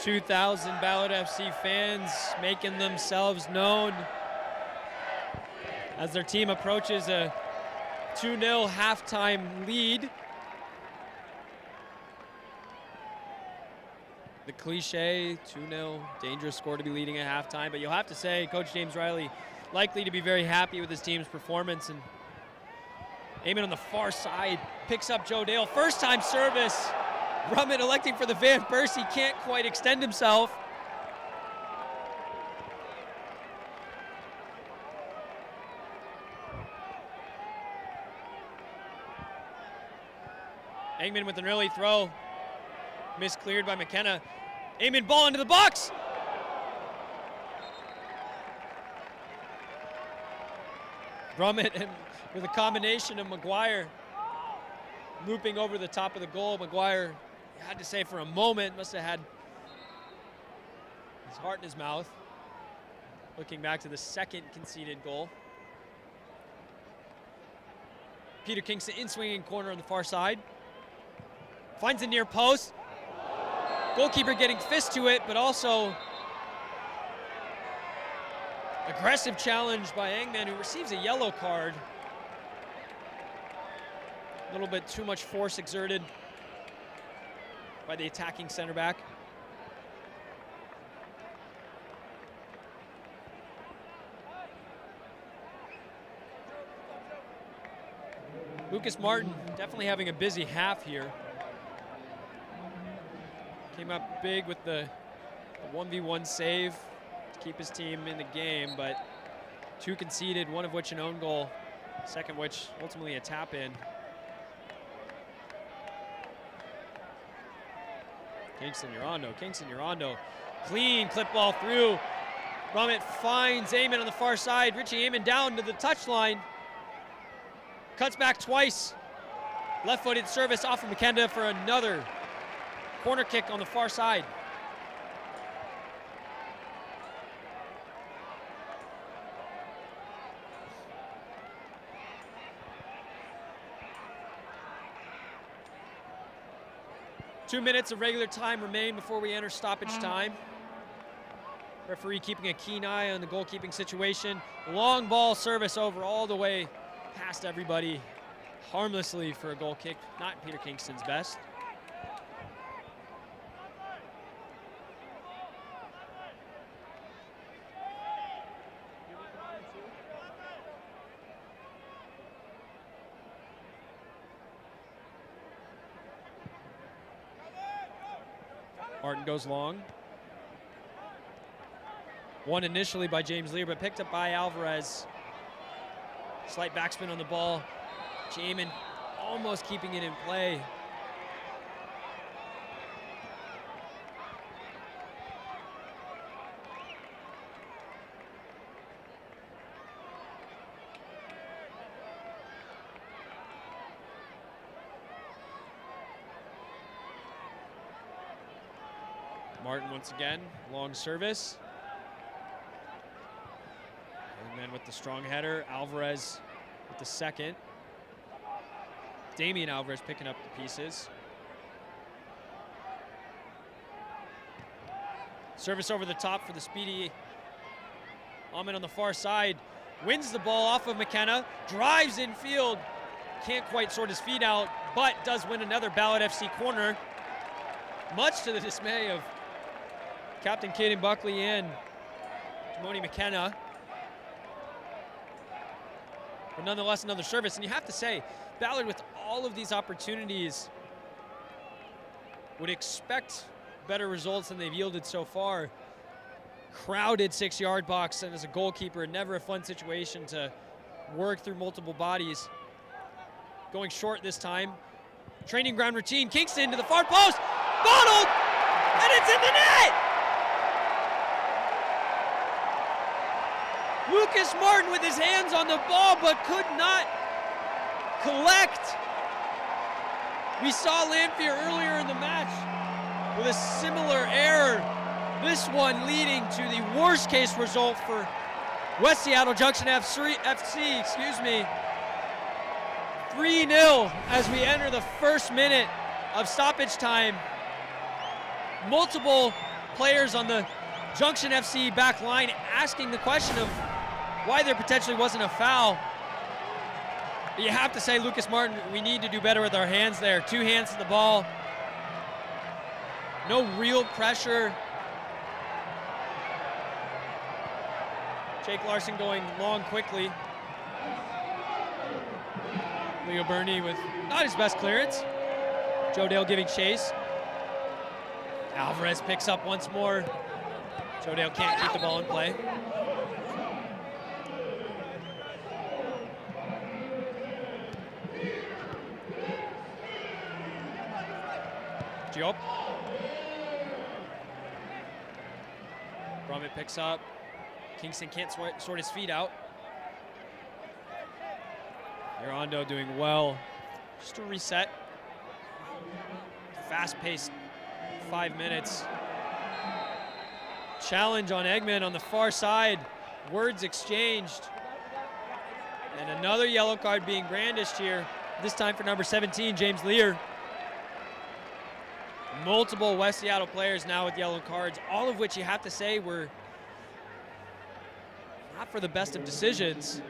$2,000 Ballard FC fans making themselves known as their team approaches a 2-0 halftime lead. The cliche, 2-0, dangerous score to be leading at halftime, but you'll have to say Coach James Riley likely to be very happy with his team's performance. And Eamon on the far side picks up Joe Dale. First time service. Rummett electing for the Van Persie, can't quite extend himself. Engman with an early throw. Miscleared by McKenna. Aiming ball into the box. Brummett and with a combination of McGuire looping over the top of the goal. McGuire, I had to say for a moment, must have had his heart in his mouth. Looking back to the second conceded goal. Peter Kingston in swinging corner on the far side. Finds the near post. Goalkeeper getting fist to it, but also aggressive challenge by Engman, who receives a yellow card. A little bit too much force exerted by the attacking center back. Lucas Martin definitely having a busy half here. Came up big with the 1v1 save to keep his team in the game, but 2 conceded, one of which an own goal, second which ultimately a tap in. Kingston Urando. Clean clip ball through. Brummett finds Eamon on the far side. Richie Eamon down to the touchline. Cuts back twice. Left-footed service off of McKenna for another corner kick on the far side. Two minutes of regular time remain before we enter stoppage time. Referee keeping a keen eye on the goalkeeping situation. Long ball service over all the way past everybody harmlessly for a goal kick. Not Peter Kingston's best. Martin goes long. Won initially by James Lear, but picked up by Alvarez. Slight backspin on the ball. Jamin almost keeping it in play. Martin once again, long service. And then with the strong header, Alvarez with the second. Damian Alvarez picking up the pieces. Service over the top for the speedy Ahmed on the far side. Wins the ball off of McKenna, drives infield. Can't quite sort his feet out, but does win another Ballard FC corner. Much to the dismay of Captain Caden Buckley and Timoni McKenna. But nonetheless, another service. And you have to say, Ballard, with all of these opportunities, would expect better results than they've yielded so far. Crowded 6-yard box, and as a goalkeeper, never a fun situation to work through multiple bodies. Going short this time. Training ground routine. Kingston to the far post. Bottled! And it's in the net! Lucas Martin with his hands on the ball, but could not collect. We saw Lanphier earlier in the match with a similar error. This one leading to the worst case result for West Seattle Junction FC, 3-0 as we enter the first minute of stoppage time. Multiple players on the Junction FC back line asking the question of why there potentially wasn't a foul. But you have to say, Lucas Martin, we need to do better with our hands there. 2 hands to the ball. No real pressure. Jake Larson going long quickly. Leo Burney with not his best clearance. Joe Dale giving chase. Alvarez picks up once more. Joe Dale can't keep the ball in play. Diop Brummett picks up. Kingston can't sort his feet out. Girondo doing well. Just a reset. Fast-paced 5 minutes. Challenge on Eggman on the far side. Words exchanged. And another yellow card being brandished here, this time for number 17, James Lear. Multiple West Seattle players now with yellow cards, all of which you have to say were not for the best of decisions.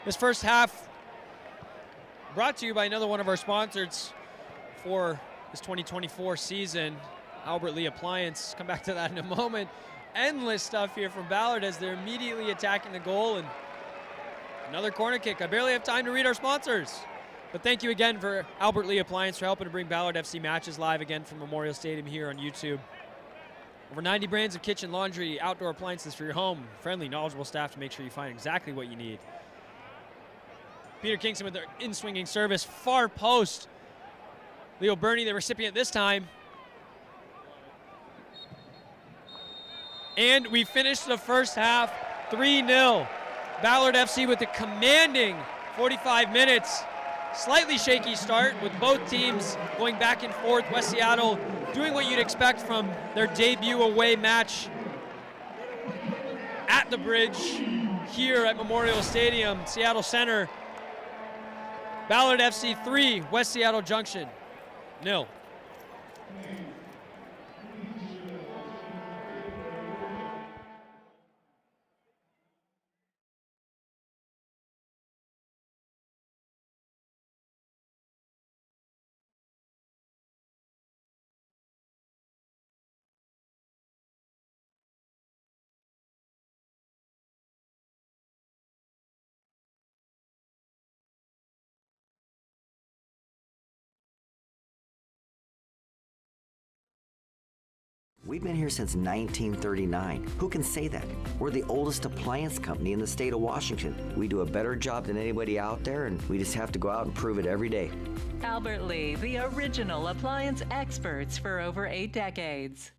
This first half brought to you by another one of our sponsors for this 2024 season, Albert Lee Appliance. Come back to that in a moment. Endless stuff here from Ballard as they're immediately attacking the goal, and another corner kick. I barely have time to read our sponsors. But thank you again for Albert Lee Appliance for helping to bring Ballard FC matches live again from Memorial Stadium here on YouTube. Over 90 brands of kitchen, laundry, outdoor appliances for your home. Friendly, knowledgeable staff to make sure you find exactly what you need. Peter Kingston with their in-swinging service, far post. Leo Burney, the recipient this time. And we finished the first half 3-0. Ballard FC with a commanding 45 minutes. Slightly shaky start with both teams going back and forth. West Seattle doing what you'd expect from their debut away match at the Bridge here at Memorial Stadium, Seattle Center. Ballard FC 3, West Seattle Junction 0. We've been here since 1939. Who can say that? We're the oldest appliance company in the state of Washington. We do a better job than anybody out there, and we just have to go out and prove it every day. Albert Lee, the original appliance experts for over 8 decades.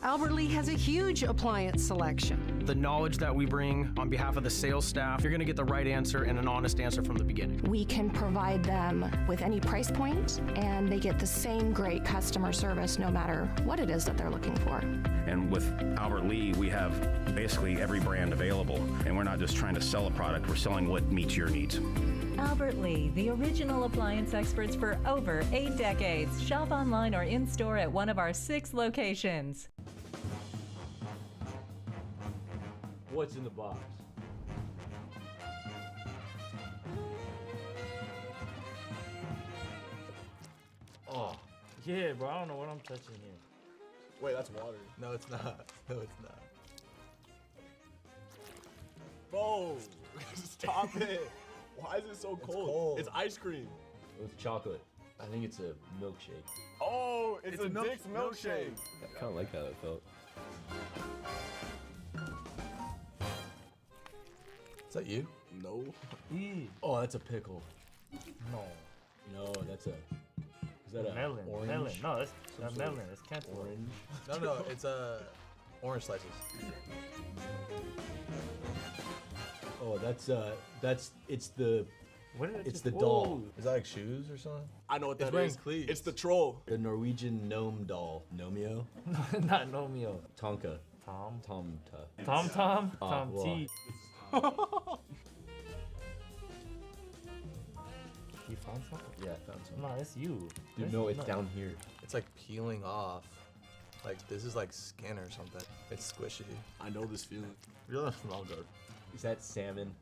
Albert Lee has a huge appliance selection. The knowledge that we bring on behalf of the sales staff, you're going to get the right answer and an honest answer from the beginning. We can provide them with any price point, and they get the same great customer service no matter what it is that they're looking for. And with Albert Lee, we have basically every brand available. And we're not just trying to sell a product, we're selling what meets your needs. Albert Lee, the original appliance experts for over 8 decades. Shop online or in-store at one of our 6 locations. What's in the box? Oh, yeah, bro. I don't know what I'm touching here. Wait, that's water. No, it's not. No, it's not. Bro, stop it. Why is it so cold? It's ice cream. It's chocolate. I think it's a milkshake. Oh, it's a Dick's milkshake. I kind of like how it felt. Is that you? No. Oh, that's a pickle. No. No, that's a... Is that a melon? orange? Melon. No, that's not melon. That's cantaloupe. Orange. No, it's orange slices. Oh, it's the What is it? It's the doll. Is that like shoes or something? I know what that It's wearing is. cleats. It's the troll. The Norwegian gnome doll. Nomeo? Not Nomeo. Tonka. Tom. Tomta. Tom. Oh, Tom well. T. You found something? Yeah, I found some. No, it's you. Dude, no, it's down here. It's like peeling off. Like this is like skin or something. It's squishy. I know this feeling. You're not smell good. Is that salmon?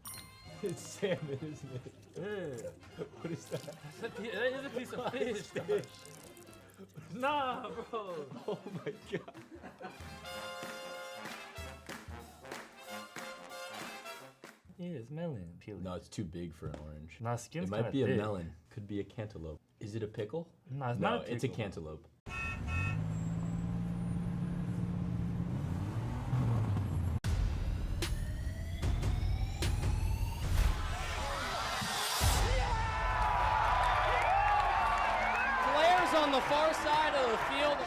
It's salmon, isn't it? What is that? That is a piece of fish. Nah, bro. Oh my god. Yeah, it's melon peeling. No, it's too big for an orange. Nah, skin's It might be a thick. melon. Could be a cantaloupe. Is it a pickle? Nah, it's No, not a it's a pickle. cantaloupe. Players on the far side of the field.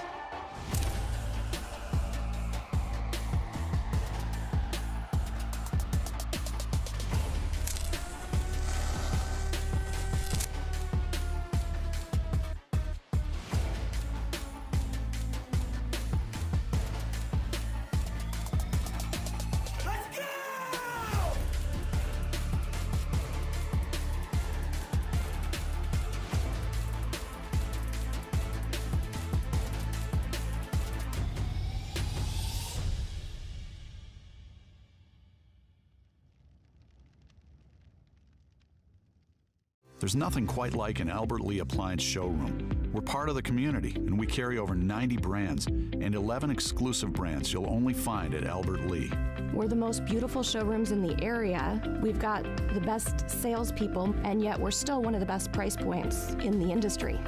There's nothing quite like an Albert Lee appliance showroom. We're part of the community, and we carry over 90 brands and 11 exclusive brands you'll only find at Albert Lee. We're the most beautiful showrooms in the area. We've got the best salespeople, and yet we're still one of the best price points in the industry.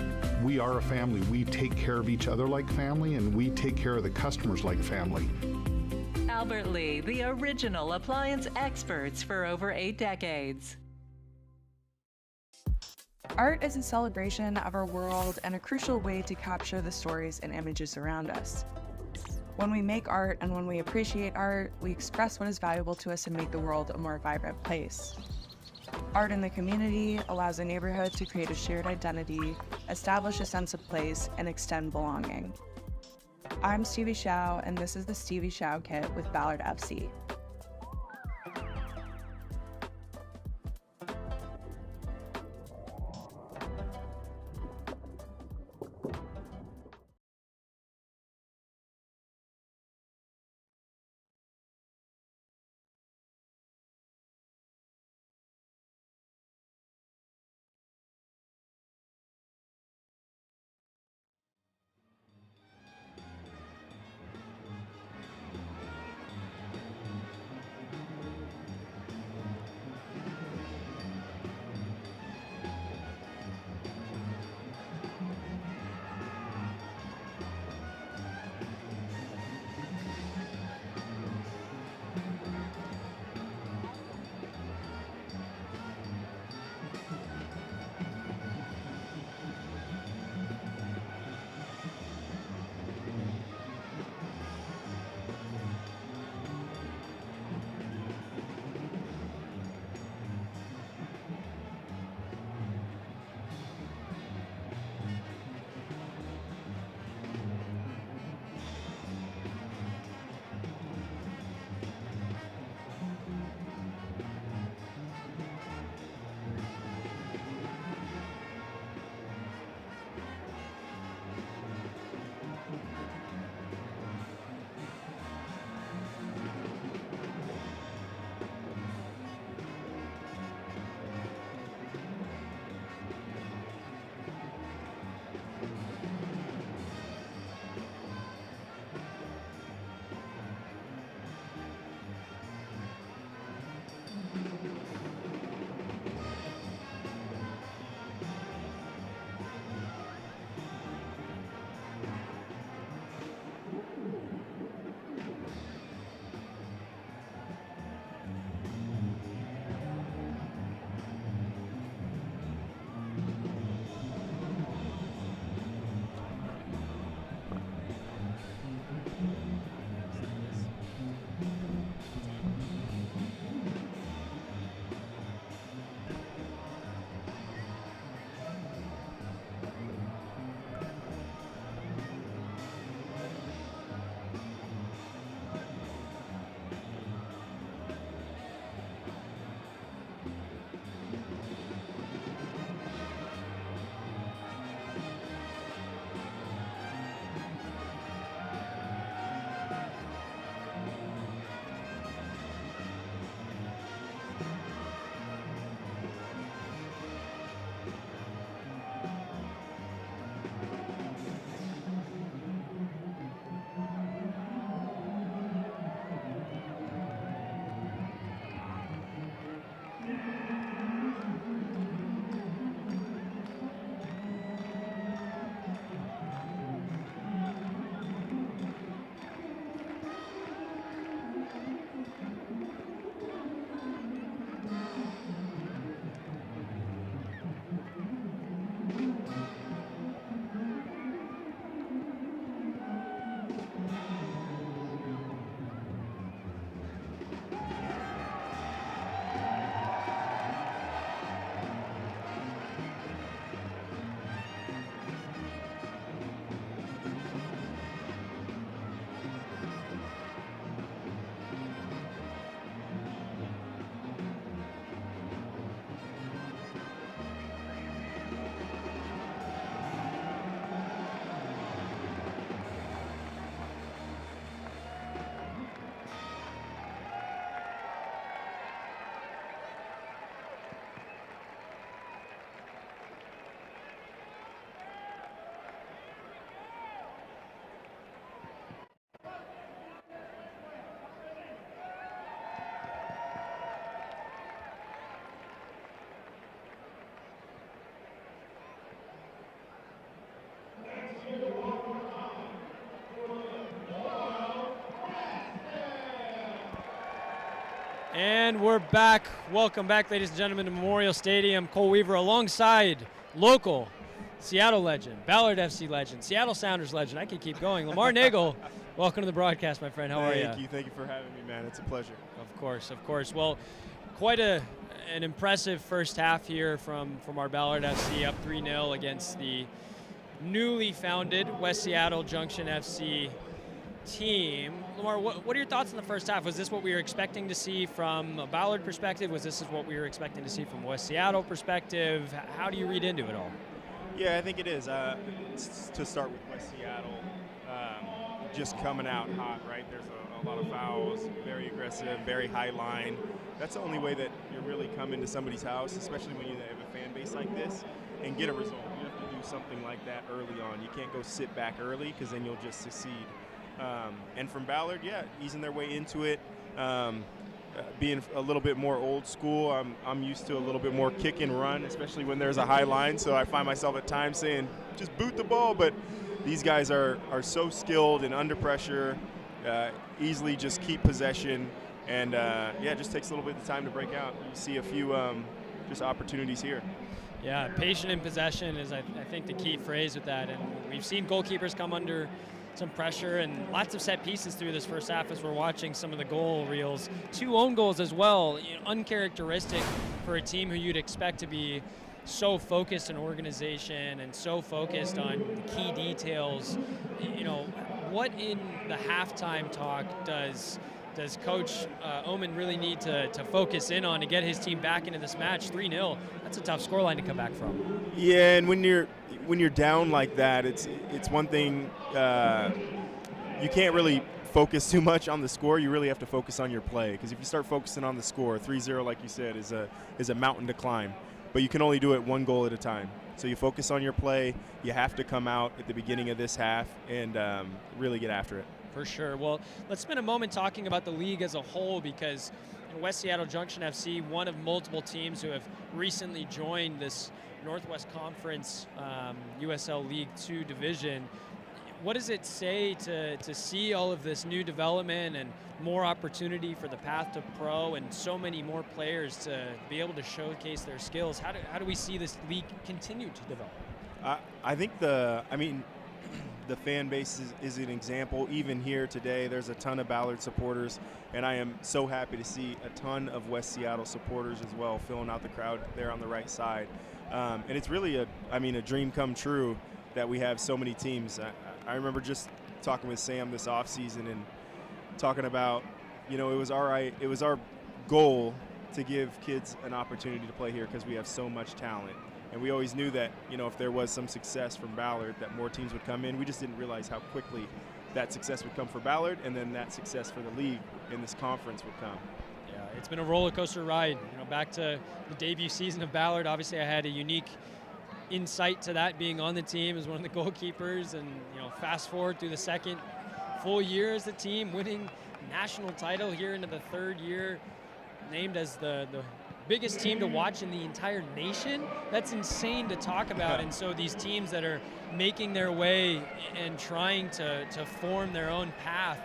We are a family. We take care of each other like family, and we take care of the customers like family. Albert Lee, the original appliance experts for over 8 decades. Art is a celebration of our world and a crucial way to capture the stories and images around us. When we make art and when we appreciate art, we express what is valuable to us and make the world a more vibrant place. Art in the community allows a neighborhood to create a shared identity, establish a sense of place, and extend belonging. I'm Stevie Shao, and this is the Stevie Shao Kit with Ballard FC. And we're back. Welcome back, ladies and gentlemen, to Memorial Stadium. Cole Weaver alongside local Seattle legend, Ballard FC legend, Seattle Sounders legend. I can keep going. Lamar Nagel, welcome to the broadcast, my friend. How are you? Thank you for having me, man. It's a pleasure. Of course, of course. Well, quite an impressive first half here from our Ballard FC, up 3-0 against the newly founded West Seattle Junction FC team. Lamar, what are your thoughts on the first half? Was this what we were expecting to see from a Ballard perspective? Was this what we were expecting to see from West Seattle perspective? How do you read into it all? Yeah, I think it is. To start with West Seattle, just coming out hot, right? There's a lot of fouls, very aggressive, very high line. That's the only way that you're really coming to somebody's house, especially when you have a fan base like this, and get a result. You have to do something like that early on. You can't go sit back early because then you'll just succeed. And from Ballard, yeah, easing their way into it, being a little bit more old school. I'm used to a little bit more kick and run, especially when there's a high line. So I find myself at times saying, just boot the ball. But these guys are so skilled and under pressure, easily just keep possession. And, yeah, it just takes a little bit of time to break out. You see a few just opportunities here. Yeah, patient in possession is, I think, the key phrase with that. And we've seen goalkeepers come under some pressure and lots of set pieces through this first half as we're watching some of the goal reels. 2 own goals as well, uncharacteristic for a team who you'd expect to be so focused in organization and so focused on the key details. What in the halftime talk does Coach Oman really need to focus in on to get his team back into this match? 3-0, that's a tough scoreline to come back from. Yeah, and when you're down like that, it's one thing. You can't really focus too much on the score. You really have to focus on your play, because if you start focusing on the score, 3-0, like you said, is a mountain to climb. But you can only do it 1 goal at a time. So you focus on your play. You have to come out at the beginning of this half and really get after it. For sure. Well, let's spend a moment talking about the league as a whole, because West Seattle Junction FC, one of multiple teams who have recently joined this Northwest Conference USL League 2 division. What does it say to see all of this new development and more opportunity for the path to pro and so many more players to be able to showcase their skills? How do we see this league continue to develop? I think the fan base is an example. Even here today, there's a ton of Ballard supporters, and I am so happy to see a ton of West Seattle supporters as well, filling out the crowd there on the right side. And it's really a dream come true that we have so many teams. I remember just talking with Sam this offseason and talking about, it was our goal to give kids an opportunity to play here because we have so much talent. And we always knew that, if there was some success from Ballard, that more teams would come in. We just didn't realize how quickly that success would come for Ballard, and then that success for the league in this conference would come. Yeah, it's been a roller coaster ride. Back to the debut season of Ballard, obviously I had a unique insight to that, being on the team as one of the goalkeepers, and fast forward through the second full year as the team, winning national title here into the 3rd year, named as the biggest team to watch in the entire nation. That's insane to talk about. And so these teams that are making their way and trying to form their own path,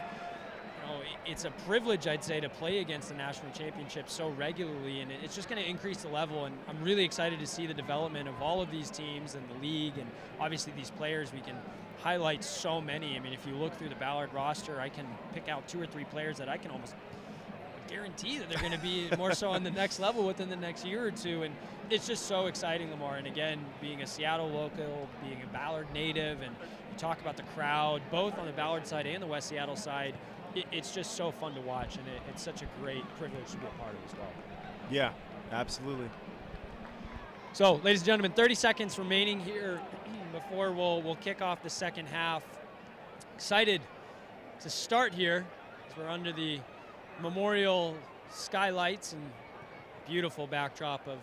it's a privilege, I'd say, to play against the national championship so regularly, and it's just going to increase the level. And I'm really excited to see the development of all of these teams and the league, and obviously these players. We can highlight so many. I mean, if you look through the Ballard roster, I can pick out 2 or 3 players that I can almost guarantee that they're going to be more so on the next level within the next year or 2. And it's just so exciting, Lamar. And again, being a Seattle local, being a Ballard native, and you talk about the crowd, both on the Ballard side and the West Seattle side, it's just so fun to watch, and it's such a great privilege to be a part of as well. Yeah, absolutely. So, ladies and gentlemen, 30 seconds remaining here before we'll kick off the second half. Excited to start here as we're under the Memorial skylights and beautiful backdrop of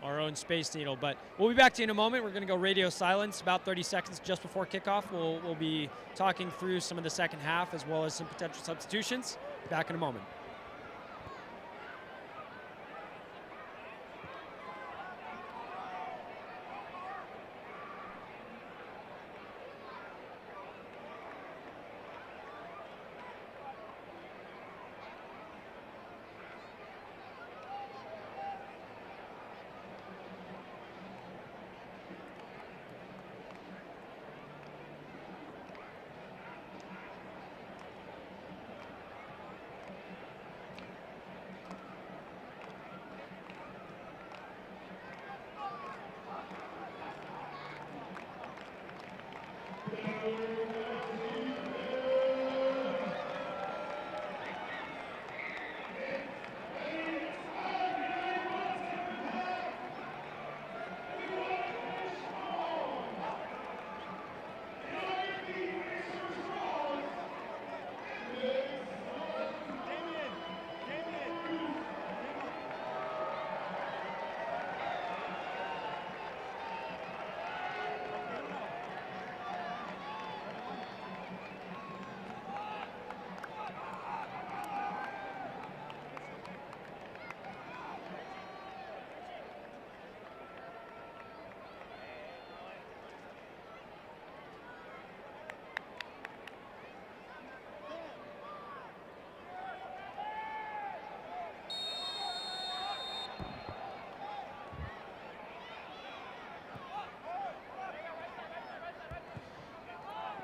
our own Space Needle. But we'll be back to you in a moment. We're going to go radio silence about 30 seconds just before kickoff. We'll be talking through some of the second half as well as some potential substitutions. Back in a moment.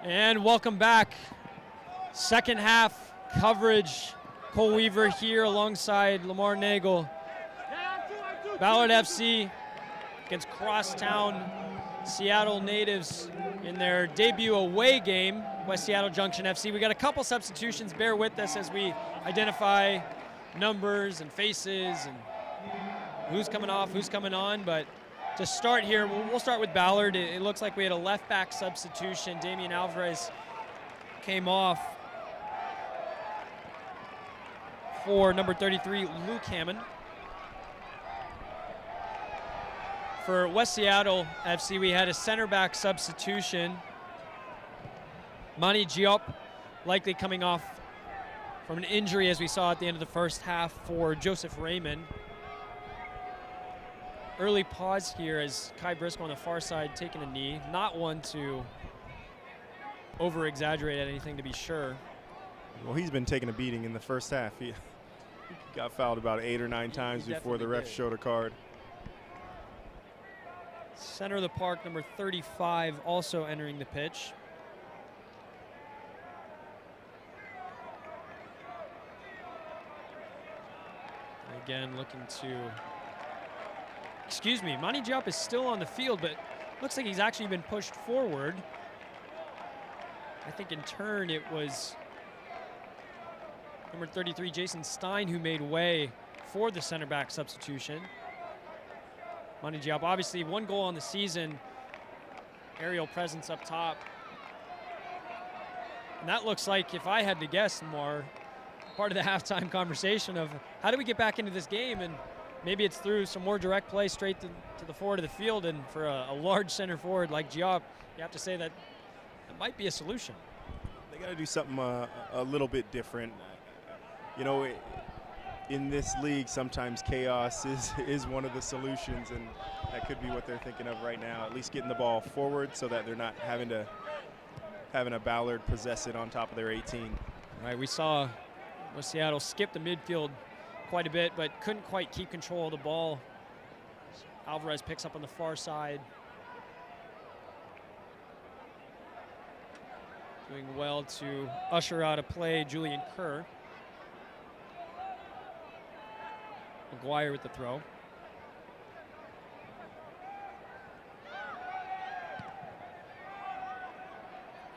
And welcome back. Second half coverage. Cole Weaver here alongside Lamar Nagel. Ballard FC against crosstown Seattle natives in their debut away game, West Seattle Junction FC. We got a couple substitutions. Bear with us as we identify numbers and faces and who's coming off, who's coming on. But to start here, we'll start with Ballard. It looks like we had a left back substitution. Damian Alvarez came off for number 33, Luke Hammond. For West Seattle FC, we had a center back substitution. Mani Diop likely coming off from an injury, as we saw at the end of the first half, for Joseph Raymond. Early pause here as Kai Briscoe on the far side taking a knee. Not one to over-exaggerate anything, to be sure. Well, he's been taking a beating in the first half. He got fouled about 8 or 9 times before the ref showed a card. Center of the park, number 35, also entering the pitch. Again, looking to, excuse me, Mani Diop is still on the field, but looks like he's actually been pushed forward. I think in turn it was number 33, Jason Stein, who made way for the center back substitution. Mani Diop, obviously 1 goal on the season, aerial presence up top. And that looks like, if I had to guess, more part of the halftime conversation of how do we get back into this game, and maybe it's through some more direct play straight to the forward of the field, and for a large center forward like Diop, you have to say that might be a solution. They got to do something a little bit different. You know, in this league, sometimes chaos is one of the solutions, and that could be what they're thinking of right now. At least getting the ball forward so that they're not having a Ballard possess it on top of their 18. Right, we saw West Seattle skip the midfield quite a bit, but couldn't quite keep control of the ball. Alvarez picks up on the far side. Doing well to usher out a play, Julian Kerr. McGuire with the throw.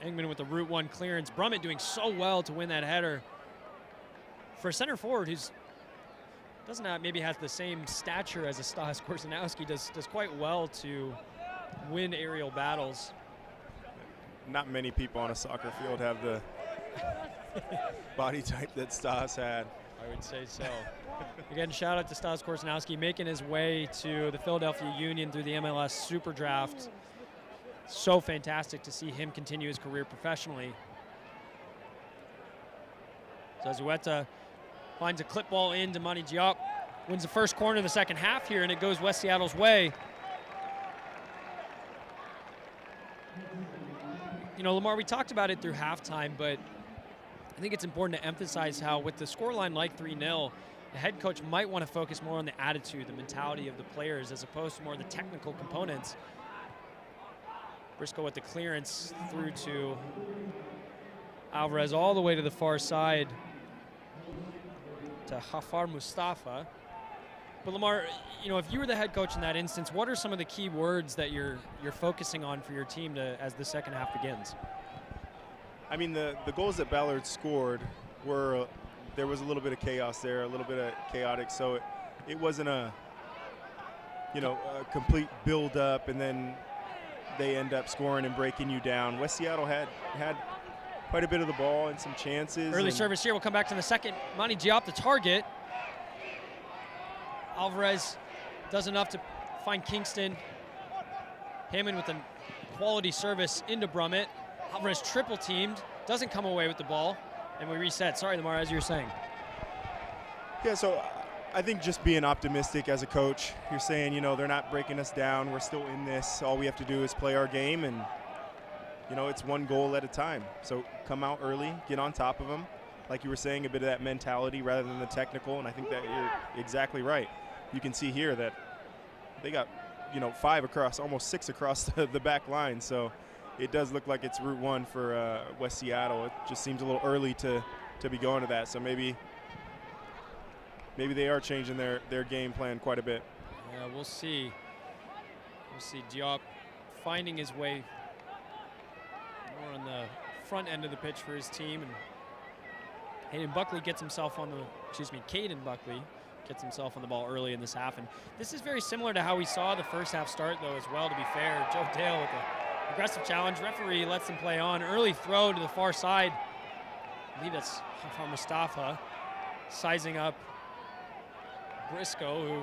Engman with the Route 1 clearance. Brummett doing so well to win that header. For a center forward who's doesn't have, maybe has the same stature as a Stas Korsanowski, does quite well to win aerial battles. Not many people on a soccer field have the body type that Stas had. I would say so. Again, shout out to Stas Korsanowski making his way to the Philadelphia Union through the MLS Super Draft. So fantastic to see him continue his career professionally. Zazueta finds a clip ball into Mani Diop, wins the first corner of the second half here, and it goes West Seattle's way. You know, Lamar, we talked about it through halftime, but I think it's important to emphasize how with the scoreline like 3-0, the head coach might want to focus more on the attitude, the mentality of the players, as opposed to more the technical components. Briscoe with the clearance through to Alvarez all the way to the far side to Hafar Mustafa. But Lamar, you know, if you were the head coach in that instance, what are some of the key words that you're focusing on for your team as the second half begins? I mean, the goals that Ballard scored were, there was a little bit of chaos there, a little bit of chaotic, so it wasn't a complete build-up and then they end up scoring and breaking you down. West Seattle had quite a bit of the ball and some chances. Early service here. We'll come back to the second. Mani Diop, the target. Alvarez does enough to find Kingston. Hammond with a quality service into Brummett. Alvarez triple teamed, doesn't come away with the ball, and we reset. Sorry, Lamar, as you were saying. Yeah, so I think just being optimistic as a coach. You're saying, you know, they're not breaking us down. We're still in this. All we have to do is play our game, and, you know, it's one goal at a time. So come out early, get on top of them. Like you were saying, a bit of that mentality rather than the technical, and I think that you're exactly right. You can see here that they got, you know, 5 across, almost 6 across the back line. So it does look like it's Route 1 for West Seattle. It just seems a little early to be going to that. So maybe they are changing their game plan quite a bit. Yeah, we'll see. We'll see. Diop finding his way more on the front end of the pitch for his team, and Caden Buckley gets himself on the ball early in this half. And this is very similar to how we saw the first half start, though, as well, to be fair. Joe Dale with an aggressive challenge. Referee lets them play on. Early throw to the far side. I believe that's from Mustafa, sizing up Briscoe, who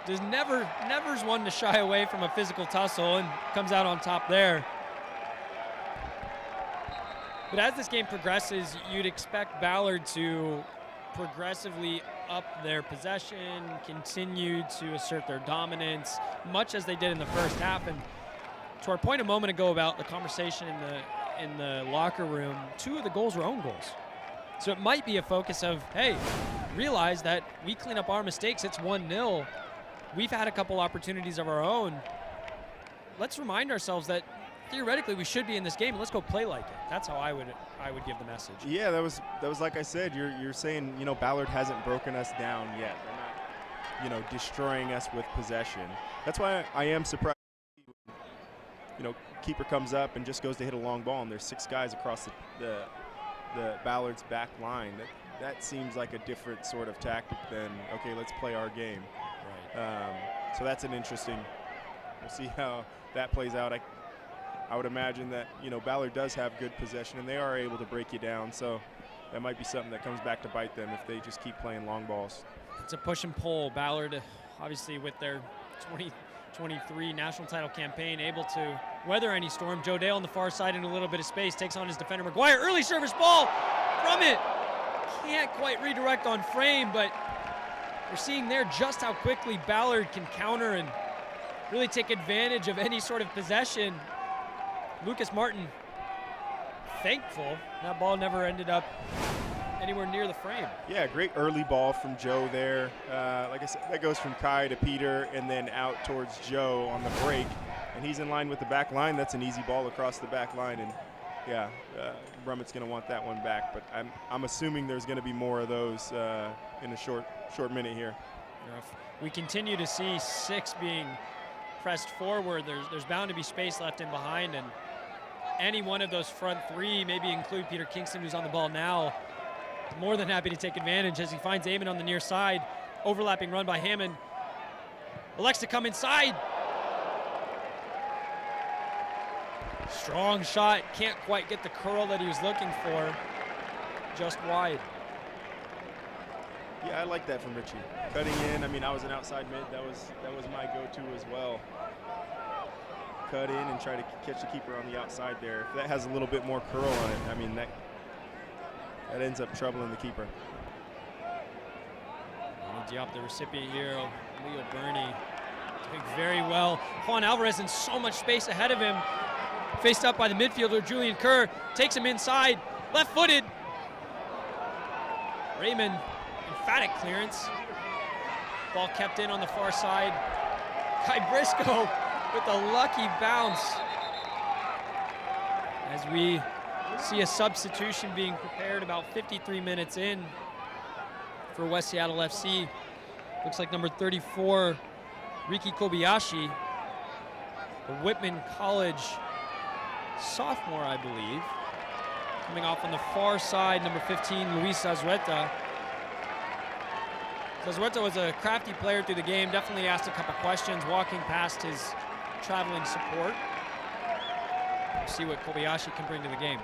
does never's one to shy away from a physical tussle and comes out on top there. But as this game progresses, you'd expect Ballard to progressively up their possession, continue to assert their dominance, much as they did in the first half. And to our point a moment ago about the conversation in the locker room, 2 of the goals were own goals. So it might be a focus of, hey, realize that we clean up our mistakes. It's 1-0. We've had a couple opportunities of our own. Let's remind ourselves that theoretically we should be in this game. Let's go play like it. That's how I would give the message. Yeah, that was like I said. You're saying, you know, Ballard hasn't broken us down yet. They're not, you know, destroying us with possession. That's why I am surprised. You know, keeper comes up and just goes to hit a long ball, and there's 6 guys across the Ballard's back line. That seems like a different sort of tactic than, okay, let's play our game. Right. So that's an interesting. We'll see how that plays out. I would imagine that, you know, Ballard does have good possession, and they are able to break you down. So that might be something that comes back to bite them if they just keep playing long balls. It's a push and pull. Ballard, obviously, with their 2023 national title campaign, able to weather any storm. Joe Dale on the far side in a little bit of space, takes on his defender McGuire. Early service ball from it. Can't quite redirect on frame, but we're seeing there just how quickly Ballard can counter and really take advantage of any sort of possession. Lucas Martin, thankful that ball never ended up anywhere near the frame. Yeah, great early ball from Joe there. Like I said, that goes from Kai to Peter and then out towards Joe on the break. And he's in line with the back line. That's an easy ball across the back line. And yeah, Brummett's going to want that one back. But I'm assuming there's going to be more of those in a short minute here. We continue to see 6 being pressed forward. There's bound to be space left in behind, and any one of those front 3, maybe include Peter Kingston, who's on the ball now, more than happy to take advantage as he finds Eamon on the near side. Overlapping run by Hammond. Elects to come inside. Strong shot, can't quite get the curl that he was looking for, just wide. Yeah, I like that from Richie. Cutting in, I mean, I was an outside mid. That was my go-to as well. Cut in and try to catch the keeper on the outside there. If that has a little bit more curl on it, I mean, that ends up troubling the keeper. Diop, the recipient here, Leo Burney, doing very well. Juan Alvarez in so much space ahead of him. Faced up by the midfielder, Julian Kerr, takes him inside, left-footed. Raymond, emphatic clearance. Ball kept in on the far side. Kai Briscoe with a lucky bounce. As we see a substitution being prepared about 53 minutes in for West Seattle FC. Looks like number 34, Riki Kobayashi, the Whitman College sophomore, I believe. Coming off on the far side, number 15, Luis Zazueta. Zazueta was a crafty player through the game, definitely asked a couple questions, walking past his traveling support. We'll see what Kobayashi can bring to the game.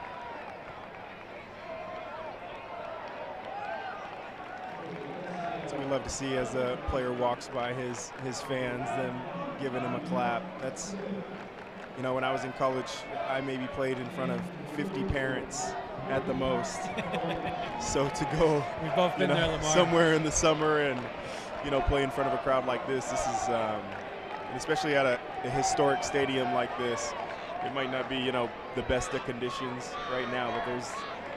That's what we love to see as a player walks by his fans, them giving him a clap. That's, you know, when I was in college, I maybe played in front of 50 parents at the most. So to go, we've both been there, Lamar, somewhere in the summer and, you know, play in front of a crowd like this is, especially at a historic stadium like this, it might not be, you know, the best of conditions right now, but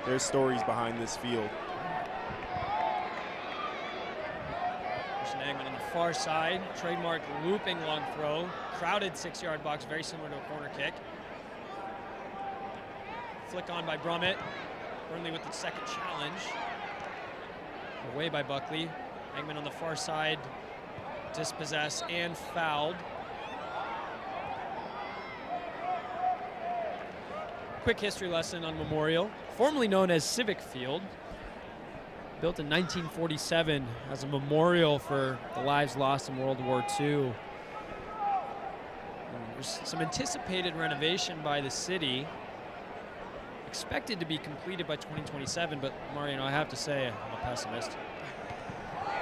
there's stories behind this field. Christian Eggman on the far side, trademark looping long throw, crowded 6-yard box, very similar to a corner kick. flick on by Brummett. Burnley with the second challenge. Away by Buckley. Engman on the far side, dispossessed and fouled. Quick history lesson on Memorial, formerly known as Civic Field. Built in 1947 as a memorial for the lives lost in World War II. And there's some anticipated renovation by the city, expected to be completed by 2027, but Mario, I have to say, I'm a pessimist.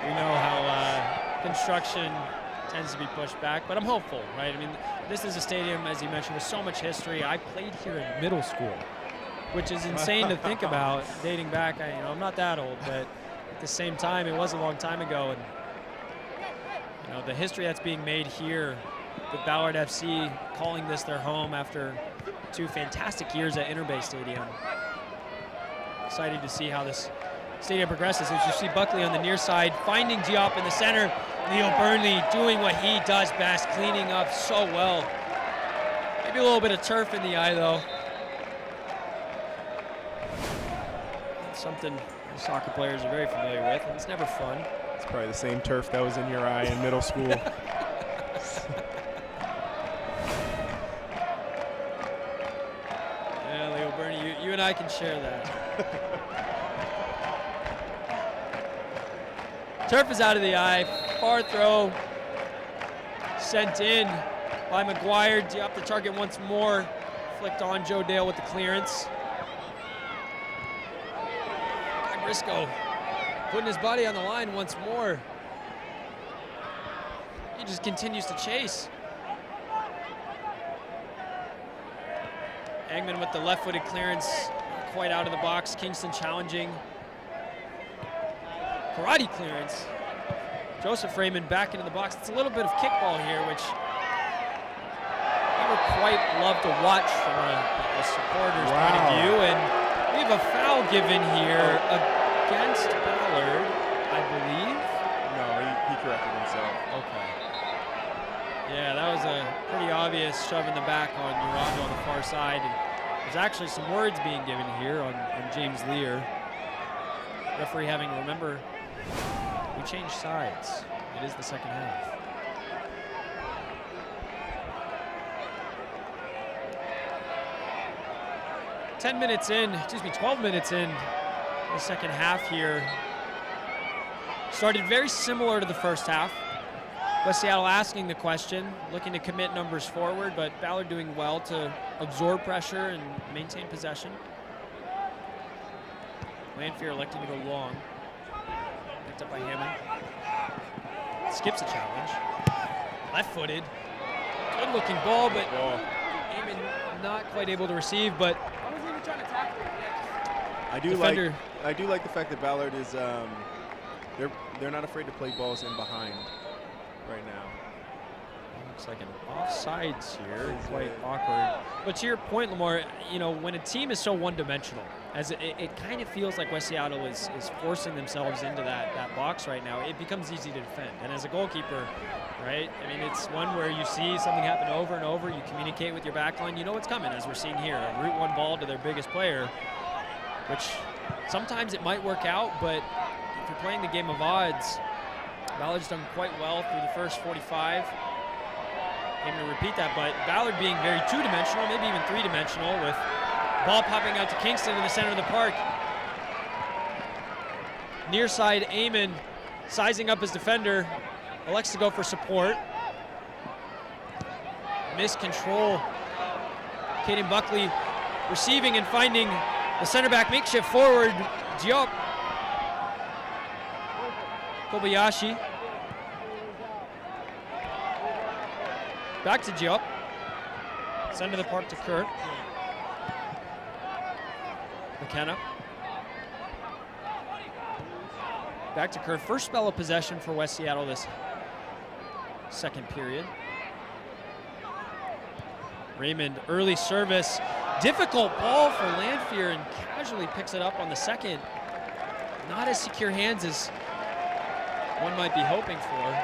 We know how construction tends to be pushed back, but I'm hopeful, right? I mean, this is a stadium, as you mentioned, with so much history. I played here in middle school, which is insane to think about, dating back. I'm not that old, but at the same time, it was a long time ago. And the history that's being made here with Ballard FC calling this their home after 2 fantastic years at Interbay Stadium. Excited to see how this stadium progresses. As you see Buckley on the near side, finding Diop in the center. Leo Burnley doing what he does best, cleaning up so well. Maybe a little bit of turf in the eye, though. Something soccer players are very familiar with, and it's never fun. It's probably the same turf that was in your eye in middle school. Yeah, Leo Burnley, you and I can share that. Turf is out of the eye. Far throw sent in by McGuire. Diop the target once more. Flicked on Joe Dale with the clearance. Briscoe putting his body on the line once more. He just continues to chase. Engman with the left-footed clearance, not quite out of the box. Kingston challenging. Karate clearance. Joseph Raymond back into the box. It's a little bit of kickball here, which I would quite love to watch from a supporter's point of view. And we have a foul given here against Ballard, I believe. No, he corrected himself. Okay. Yeah, that was a pretty obvious shove in the back on Urando on the far side. And there's actually some words being given here on James Lear. Referee having to remember, we changed sides. It is the second half. $12 minutes in the second half here. Started very similar to the first half. West Seattle asking the question, looking to commit numbers forward, but Ballard doing well to absorb pressure and maintain possession. Lanfear electing to go long. Picked up by Hammond. Skips a challenge. Left-footed. Good-looking ball, but Hammond not quite able to receive, but I do like the fact that Ballard is they're not afraid to play balls in behind right now. Looks like an offsides here, quite awkward. But to your point, Lamar, when a team is so one-dimensional, as it kind of feels like West Seattle is forcing themselves into that box right now, it becomes easy to defend. And as a goalkeeper, right, I mean, it's one where you see something happen over and over, you communicate with your backline, you know what's coming, as we're seeing here, a route one ball to their biggest player, which sometimes it might work out, but if you're playing the game of odds, Ballard's done quite well through the first 45. Aiming to repeat that, but Ballard being very two-dimensional, maybe even three-dimensional, with ball popping out to Kingston in the center of the park. Near side, Eamon sizing up his defender, elects to go for support. Missed control. Caden Buckley receiving and finding the center back makeshift forward, Diop. Kobayashi. Back to Diop. Center of the park to Kerr. McKenna. Back to Kerr. First spell of possession for West Seattle this second period. Raymond, early service. Difficult ball for Lanfear, and casually picks it up on the second. Not as secure hands as one might be hoping for.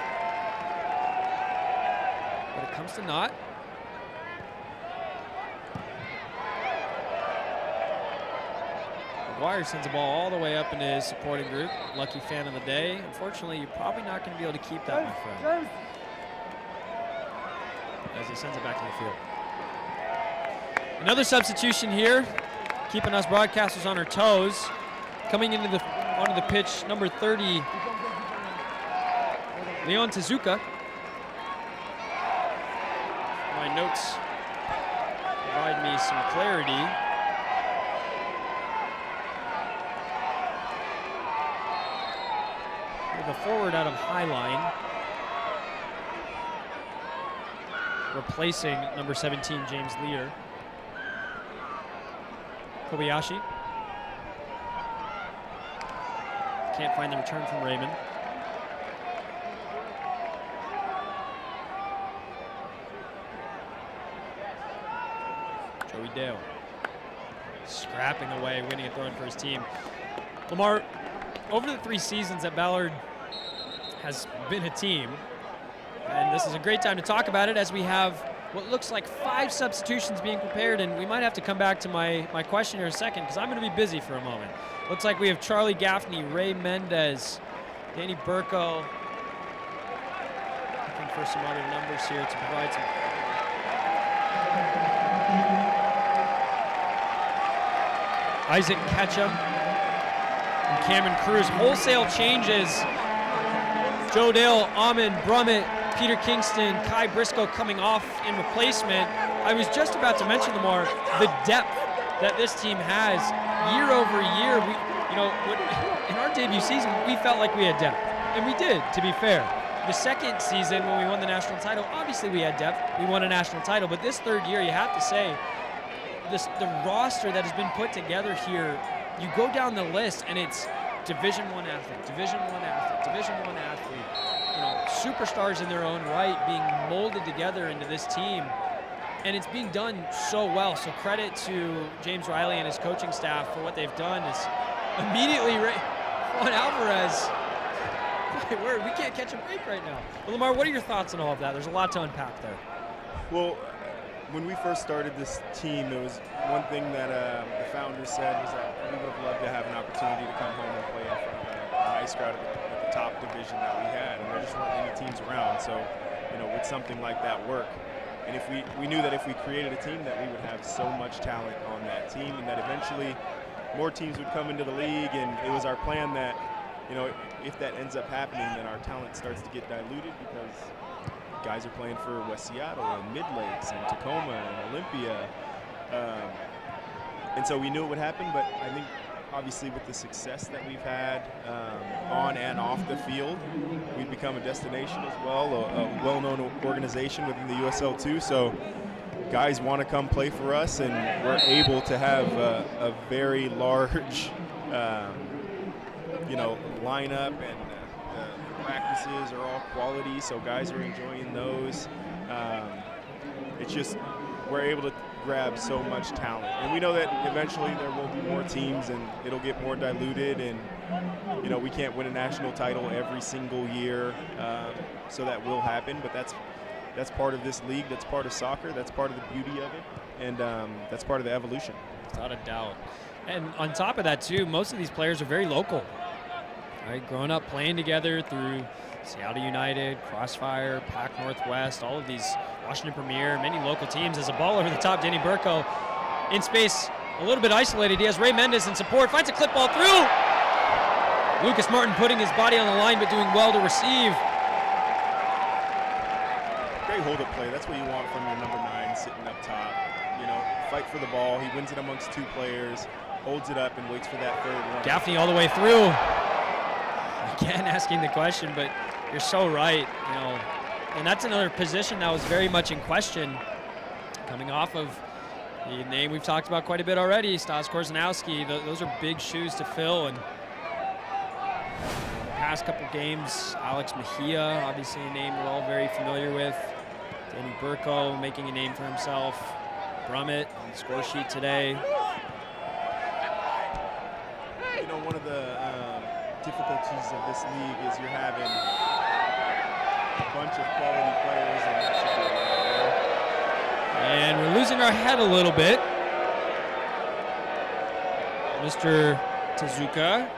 But it comes to naught. McGuire sends the ball all the way up into his supporting group. Lucky fan of the day. Unfortunately, you're probably not going to be able to keep that, my friend. As he sends it back to the field. Another substitution here, keeping us broadcasters on our toes. Coming onto the pitch, number 30, Leon Tezuka. My notes provide me some clarity. The forward out of Highline, replacing number 17, James Lear. Kobayashi. Can't find the return from Raymond. Joey Dale. Scrapping away, winning a throw-in for his team. Lamar, over the 3 seasons that Ballard has been a team, and this is a great time to talk about it as we have what looks like 5 substitutions being prepared, and we might have to come back to my question here in a second because I'm going to be busy for a moment. Looks like we have Charlie Gaffney, Ray Mendez, Danny Burko. Looking for some other numbers here to provide some. Isaac Ketchum and Cameron Cruz. Wholesale changes. Joe Dale, Amon Brummett, Peter Kingston, Kai Briscoe coming off in replacement. I was just about to mention, Lamar, the depth that this team has year over year. In our debut season, we felt like we had depth, and we did, to be fair. The second season, when we won the national title, obviously we had depth. We won a national title, but this third year, you have to say, the roster that has been put together here, you go down the list, and it's Division I athlete, Division I athlete, Division I athlete. Superstars in their own right being molded together into this team, and it's being done so well. So credit to James Riley and his coaching staff for what they've done. Is immediately Juan Alvarez. My word, we can't catch a break right now. Well, Lamar, what are your thoughts on all of that? There's a lot to unpack there. Well, when we first started this team, it was one thing that the founders said was that we would have loved to have an opportunity to come home and play in front of a nice crowd at the top division that we had, and there just weren't any teams around. So, would something like that work? And if we knew that if we created a team, that we would have so much talent on that team, and that eventually more teams would come into the league. And it was our plan that, if that ends up happening, then our talent starts to get diluted because guys are playing for West Seattle and Mid Lakes and Tacoma and Olympia. And so we knew it would happen, but I think obviously with the success that we've had on and off the field, we've become a destination as well, a well-known organization within the USL too. So guys want to come play for us, and we're able to have a very large, lineup, and the practices are all quality, so guys are enjoying those. It's just we're able to grab so much talent, and we know that eventually there will be more teams and it'll get more diluted, and we can't win a national title every single year, so that will happen, but that's part of this league, that's part of soccer, that's part of the beauty of it, and that's part of the evolution. Without a doubt. And on top of that too, most of these players are very local, right? Growing up playing together through Seattle United, Crossfire, Pac Northwest, all of these, Washington Premier, many local teams. As a ball over the top, Danny Burko in space, a little bit isolated. He has Ray Mendez in support, finds a clip ball through. Lucas Martin putting his body on the line, but doing well to receive. Great hold-up play. That's what you want from your number 9 sitting up top. Fight for the ball. He wins it amongst 2 players, holds it up, and waits for that third one. Gaffney all the way through. Again, asking the question, but you're so right. And that's another position that was very much in question, coming off of the name we've talked about quite a bit already, Stas Korzanowski. Those are big shoes to fill. And the past couple games, Alex Mejia, obviously a name we're all very familiar with. Danny Burko making a name for himself. Brummett on the score sheet today. One of the difficulties of this league is you're having a bunch of quality players, and that should be right there. And we're losing our head a little bit. Mr. Tezuka.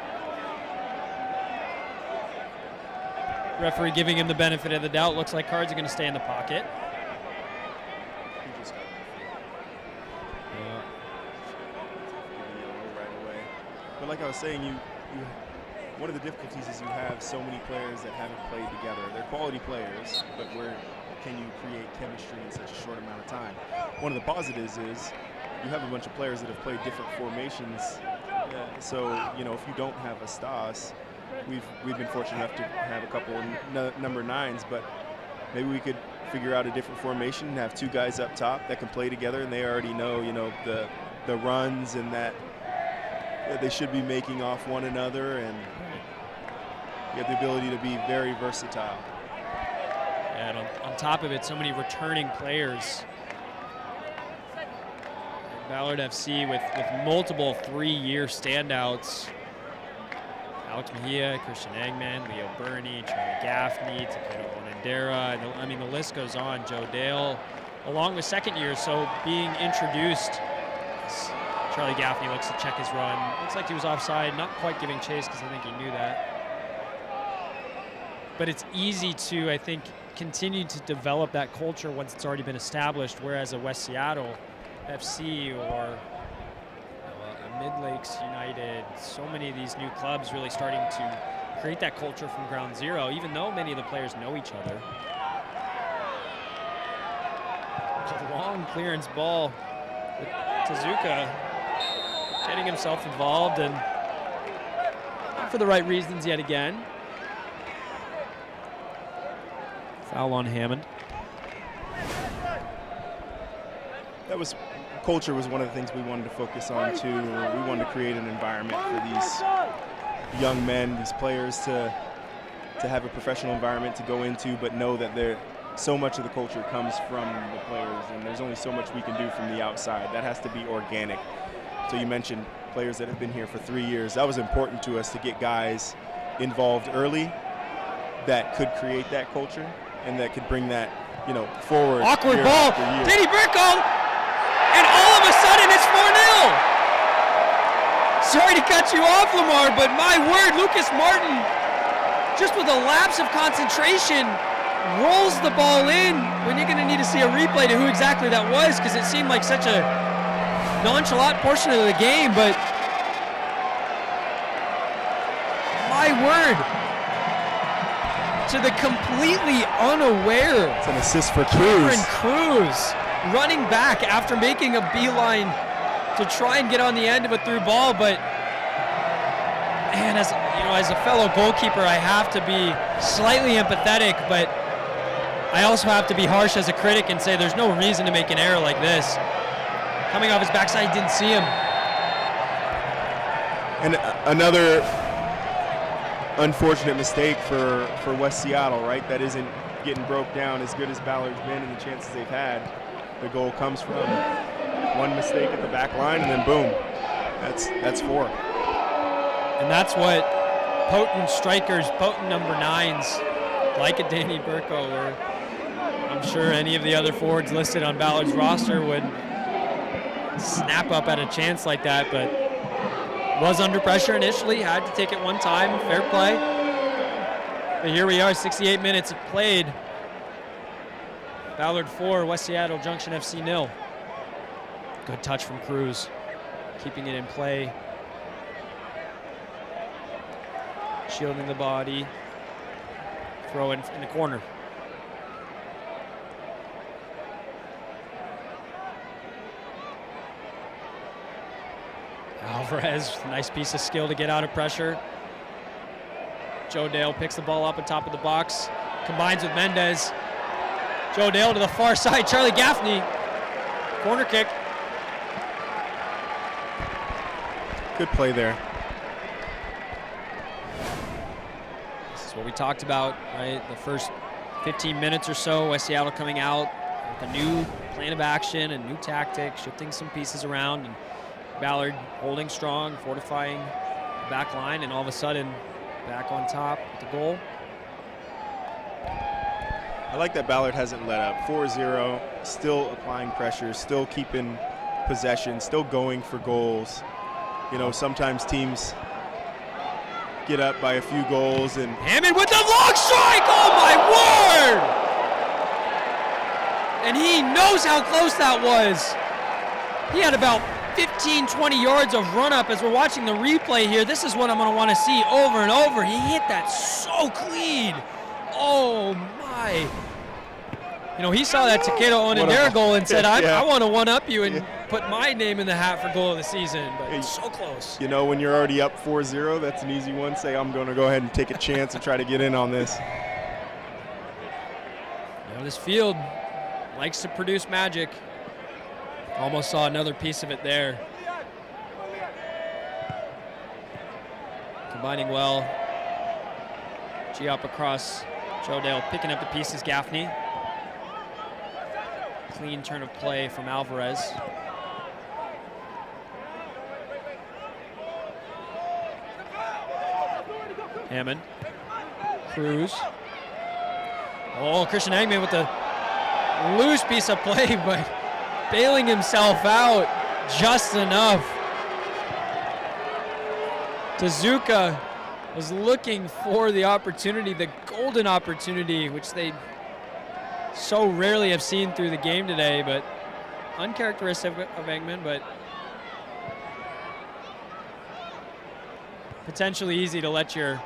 Referee giving him the benefit of the doubt. Looks like cards are going to stay in the pocket. But like I was saying, one of the difficulties is you have so many players that haven't played together. They're quality players, but where can you create chemistry in such a short amount of time? One of the positives is you have a bunch of players that have played different formations. So, you know, if you don't have a Stas, we've been fortunate enough to have a couple number 9s, but maybe we could figure out a different formation and have 2 guys up top that can play together, and they already know, you know, the runs and that they should be making off one another, and you have the ability to be very versatile. And on top of it, so many returning players. Ballard FC with multiple 3-year standouts. Alex Mejia, Christian Eggman, Leo Burney, Charlie Gaffney, Takedo Onendera, and I mean the list goes on. Joe Dale, along with second year, so being introduced. Charlie Gaffney looks to check his run. Looks like he was offside, not quite giving chase because I think he knew that. But it's easy to, I think, continue to develop that culture once it's already been established, whereas a West Seattle FC or a Mid-Lakes United, so many of these new clubs really starting to create that culture from ground zero, even though many of the players know each other. There's a long clearance ball with Tezuka getting himself involved, and not for the right reasons yet again. Foul on Hammond. Culture was one of the things we wanted to focus on too. We wanted to create an environment for these young men, these players to have a professional environment to go into, but know that so much of the culture comes from the players, and there's only so much we can do from the outside. That has to be organic. So you mentioned players that have been here for 3 years. That was important to us to get guys involved early that could create that culture and that could bring that, you know, forward. Awkward ball. Danny Burkholm, and all of a sudden it's 4-0. Sorry to cut you off, Lamar, but my word, Lucas Martin, just with a lapse of concentration, rolls the ball in when you're going to need to see a replay to who exactly that was, because it seemed like such a nonchalant portion of the game, but my word, to the completely unaware. It's an assist for Cruz. Cruz running back after making a beeline to try and get on the end of a through ball, but man, as you know, as a fellow goalkeeper, I have to be slightly empathetic, but I also have to be harsh as a critic and say there's no reason to make an error like this. Coming off his backside, didn't see him. And another unfortunate mistake for West Seattle, right? That isn't getting broke down as good as Ballard's been and the chances they've had. The goal comes from one mistake at the back line, and then boom, that's 4. And that's what potent strikers, potent number 9s, like a Danny Burko, or I'm sure any of the other forwards listed on Ballard's roster would snap up at a chance like that, but was under pressure initially, had to take it one time, fair play. But here we are, 68 minutes played. Ballard 4, West Seattle Junction FC 0. Good touch from Cruz, keeping it in play. Shielding the body, throw in the corner. Alvarez, nice piece of skill to get out of pressure. Joe Dale picks the ball up on top of the box, combines with Mendez. Joe Dale to the far side, Charlie Gaffney, corner kick. Good play there. This is what we talked about, right? The first 15 minutes or so, West Seattle coming out with a new plan of action and new tactic, shifting some pieces around, and Ballard holding strong, fortifying the back line, and all of a sudden back on top with the goal. I like that Ballard hasn't let up. 4-0, still applying pressure, still keeping possession, still going for goals. You know, sometimes teams get up by a few goals and Hammond with the long strike! Oh my word! And he knows how close that was. He had about 15, 20 yards of run up as we're watching the replay here. This is what I'm going to want to see over and over. He hit that so clean. Oh my. You know, he saw that Takeda Onendera goal and said, I want to one-up you and put my name in the hat for goal of the season, but it's so close. You know, when you're already up 4-0, that's an easy one. Say, I'm going to go ahead and take a chance and try to get in on this. You know, this field likes to produce magic. Almost saw another piece of it there. Combining well. G up across Jodale, picking up the pieces, Gaffney. Clean turn of play from Alvarez. Hammond. Cruz. Oh, Christian Eggman with the loose piece of play, but bailing himself out just enough. Tezuka was looking for the opportunity, the golden opportunity, which they so rarely have seen through the game today, but uncharacteristic of Eggman, but potentially easy to let your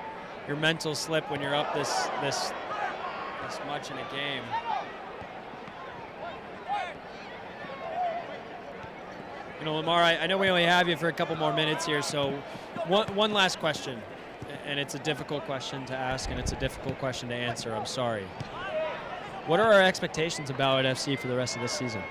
mental slip when you're up this much in a game. You know, Lamar, I know we only have you for a couple more minutes here, so one last question, and it's a difficult question to ask, and it's a difficult question to answer. I'm sorry. What are our expectations of Ballard FC for the rest of this season?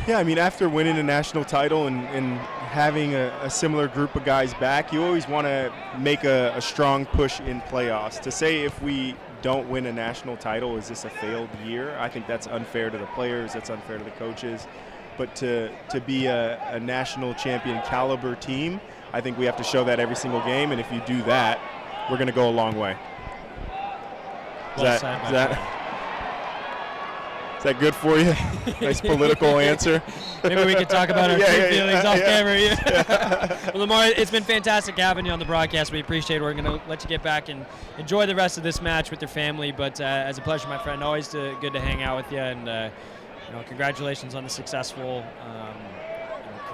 Yeah, I mean, after winning a national title and having a similar group of guys back, you always want to make a strong push in playoffs. To say if we don't win a national title, is this a failed year? I think that's unfair to the players, that's unfair to the coaches. But to be a national champion caliber team, I think we have to show that every single game, and if you do that, we're going to go a long way. Is that good for you? Nice political answer. Maybe we can talk about our feelings off camera. Well, Lamar, it's been fantastic having you on the broadcast. We appreciate it. We're going to let you get back and enjoy the rest of this match with your family. But as a pleasure, my friend, always good to hang out with you. And you know, congratulations on the successful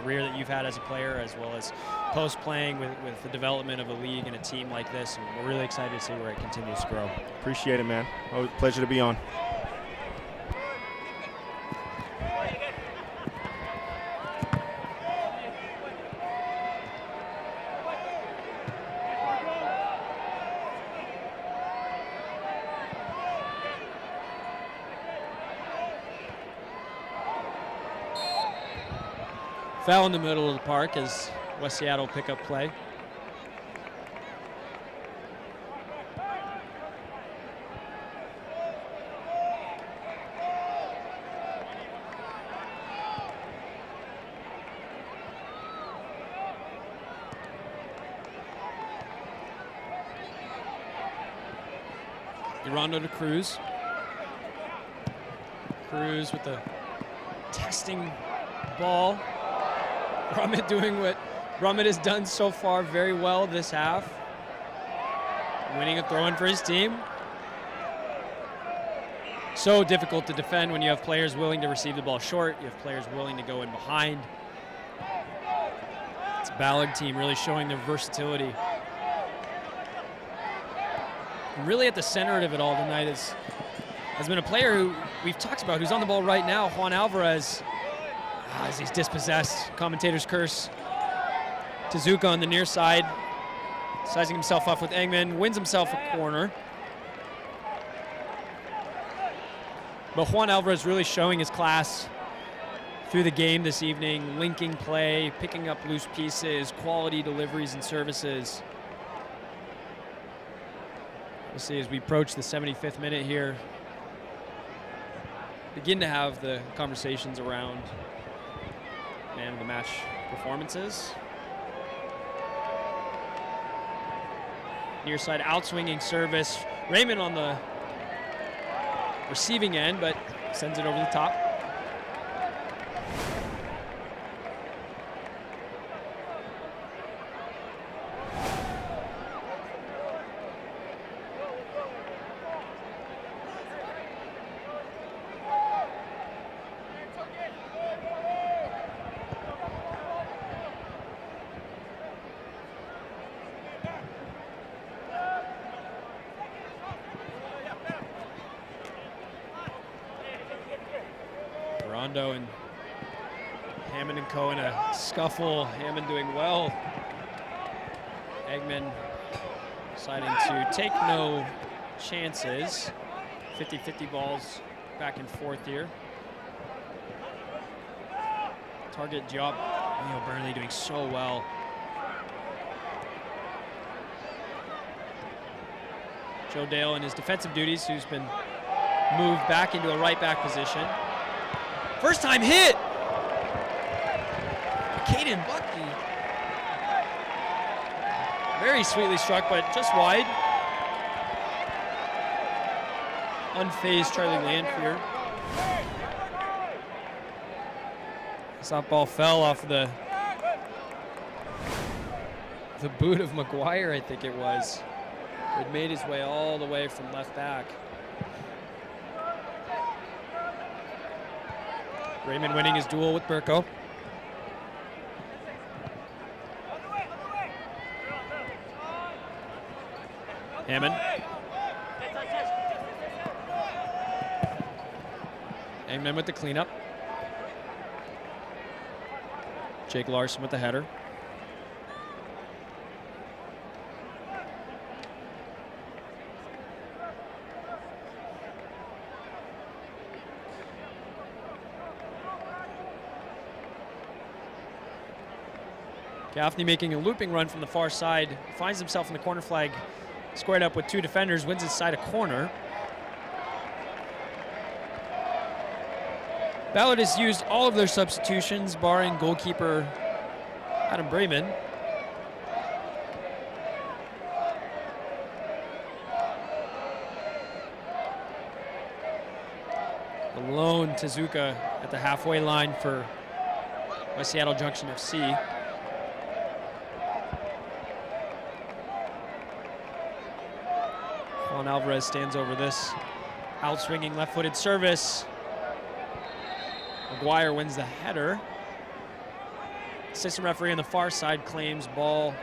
career that you've had as a player, as well as post-playing with the development of a league and a team like this. And we're really excited to see where it continues to grow. Appreciate it, man. Always a pleasure to be on. Foul in the middle of the park as West Seattle pick up play. Rondo to Cruz. Cruz with the testing ball. Brummett doing what Brummett has done so far very well this half. Winning a throw-in for his team. So difficult to defend when you have players willing to receive the ball short. You have players willing to go in behind. It's a Ballard team really showing their versatility. And really at the center of it all tonight has been a player who we've talked about, who's on the ball right now, Juan Alvarez. As he's dispossessed, commentator's curse. Tezuka on the near side, sizing himself up with Eggman, wins himself a corner. But Juan Alvarez really showing his class through the game this evening, linking play, picking up loose pieces, quality deliveries and services. We'll see as we approach the 75th minute here, begin to have the conversations around man of the match performances. Near side outswinging service. Raymond on the receiving end, but sends it over the top. Rondo and Hammond and Co. in a scuffle. Hammond doing well. Eggman deciding to take no chances. 50-50 balls back and forth here. Target job. Leo Burnley doing so well. Joe Dale in his defensive duties, who's been moved back into a right back position. First time hit! Caden Bucky. Very sweetly struck, but just wide. Unfazed Charlie Lanfear. Softball fell off the boot of McGuire, I think it was. It made his way all the way from left back. Raymond winning his duel with Burko. Hammond. Eggman with the cleanup. Jake Larson with the header. Gaffney making a looping run from the far side, finds himself in the corner flag, squared up with two defenders, wins his side a corner. Ballard has used all of their substitutions, barring goalkeeper Adam Brayman. The lone Tezuka at the halfway line for West Seattle Junction FC. Juan Alvarez stands over this out-swinging left-footed service. McGuire wins the header. Assistant referee on the far side claims ball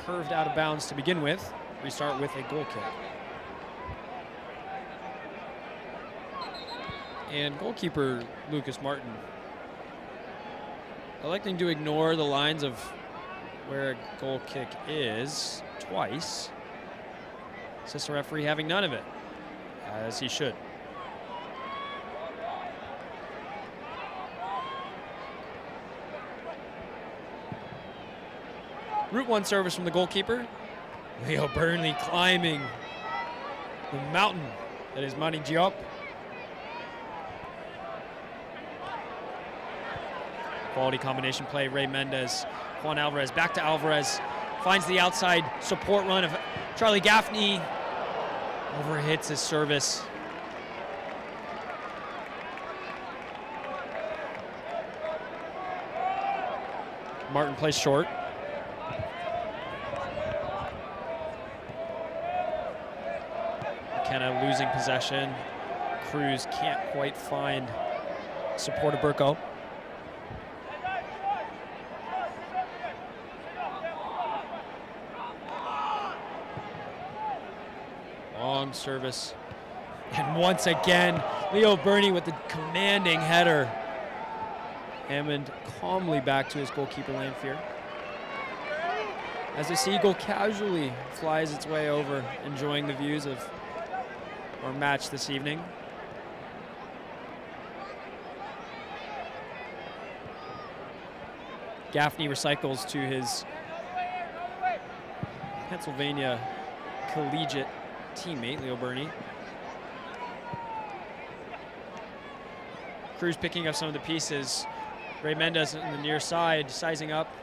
curved out of bounds to begin with. Restart with a goal kick. And goalkeeper Lucas Martin electing to ignore the lines of where a goal kick is twice. Assistant referee having none of it, as he should. Route 1 service from the goalkeeper. Leo Burnley climbing the mountain that is Mani Diop. Quality combination play, Ray Mendez. Juan Alvarez, back to Alvarez. Finds the outside support run of Charlie Gaffney. Overhits his service. Martin plays short. McKenna losing possession. Cruz can't quite find support of Burko. Long service. And once again, Leo Burney with the commanding header. Hammond calmly back to his goalkeeper Lanfear. As the Seagull casually flies its way over, enjoying the views of our match this evening. Gaffney recycles to his Pennsylvania collegiate teammate, Leo Burney. Cruz picking up some of the pieces. Ray Mendez on the near side, sizing up.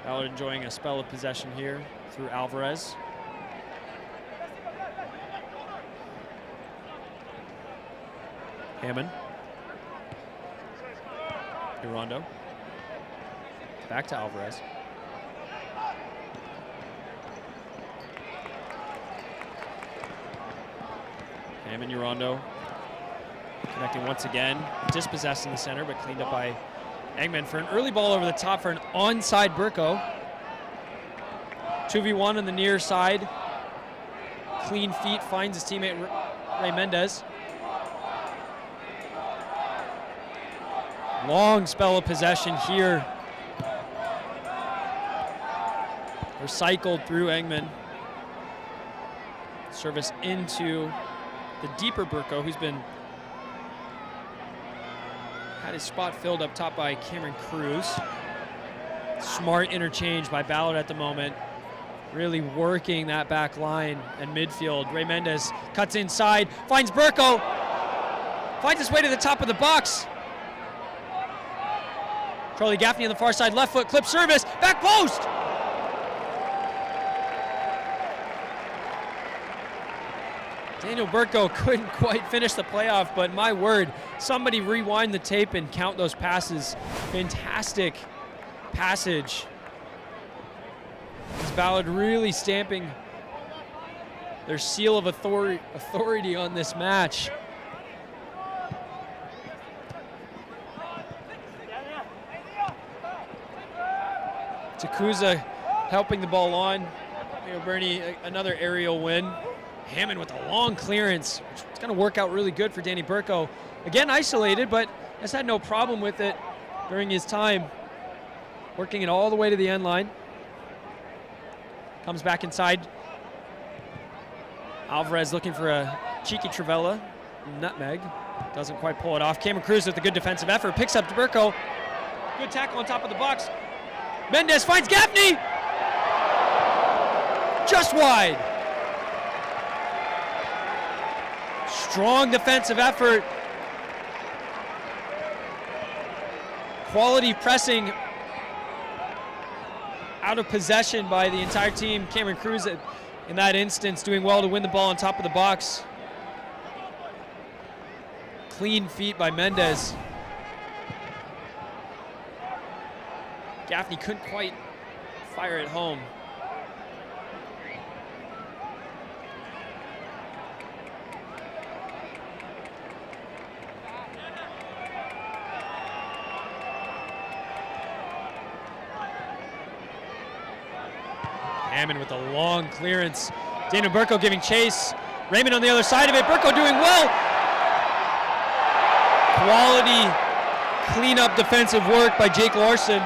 Ballard enjoying a spell of possession here through Alvarez. Hammond. Rondo. Back to Alvarez. Hammond, Rondo. Connecting once again. Dispossessed in the center, but cleaned up by Eggman for an early ball over the top for an onside Burko. 2v1 on the near side. Clean feet, finds his teammate Ray Mendez. Long spell of possession here. Recycled through Engman. Service into the deeper Burko, who's been had his spot filled up top by Cameron Cruz. Smart interchange by Ballard at the moment. Really working that back line and midfield. Ray Mendez cuts inside, finds Burko, finds his way to the top of the box. Charlie Gaffney on the far side, left foot, clip service, back post! Daniel Burko couldn't quite finish the playoff, but my word, somebody rewind the tape and count those passes. Fantastic passage. Ballard really stamping their seal of authority on this match. Takuza helping the ball on. Leo Bernie, another aerial win. Hammond with a long clearance. It's going to work out really good for Danny Burko. Again, isolated, but has had no problem with it during his time. Working it all the way to the end line. Comes back inside. Alvarez looking for a cheeky Travella. Nutmeg. Doesn't quite pull it off. Cameron Cruz with a good defensive effort. Picks up Burko. Good tackle on top of the box. Mendez finds Gaffney. Just wide. Strong defensive effort. Quality pressing out of possession by the entire team. Cameron Cruz in that instance doing well to win the ball on top of the box. Clean feet by Mendez. Gaffney couldn't quite fire it home. Hammond with a long clearance. Daniel Burko giving chase. Raymond on the other side of it. Burko doing well. Quality cleanup defensive work by Jake Larson.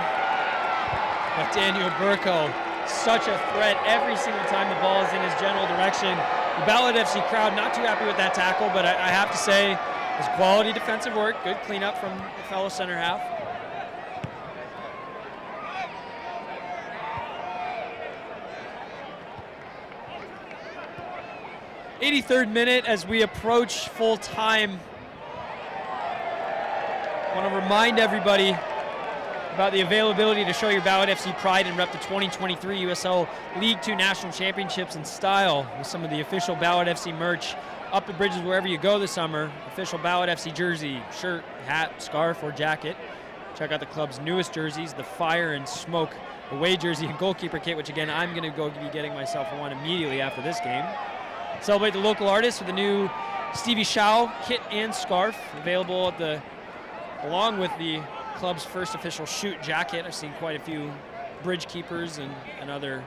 But Daniel Burko, such a threat every single time the ball is in his general direction. The Ballard FC crowd not too happy with that tackle, but I have to say, it was quality defensive work. Good cleanup from the fellow center half. 83rd minute as we approach full time. I want to remind everybody about the availability to show your Ballard FC pride and rep the 2023 USL League 2 National Championships in style with some of the official Ballard FC merch up the bridges wherever you go this summer. Official Ballard FC jersey, shirt, hat, scarf, or jacket. Check out the club's newest jerseys, the Fire and Smoke away jersey and goalkeeper kit, which again, I'm going to go be getting myself one immediately after this game. Celebrate the local artists with the new Stevie Shaw kit and scarf available at along with the club's first official shoot jacket. I've seen quite a few bridge keepers and other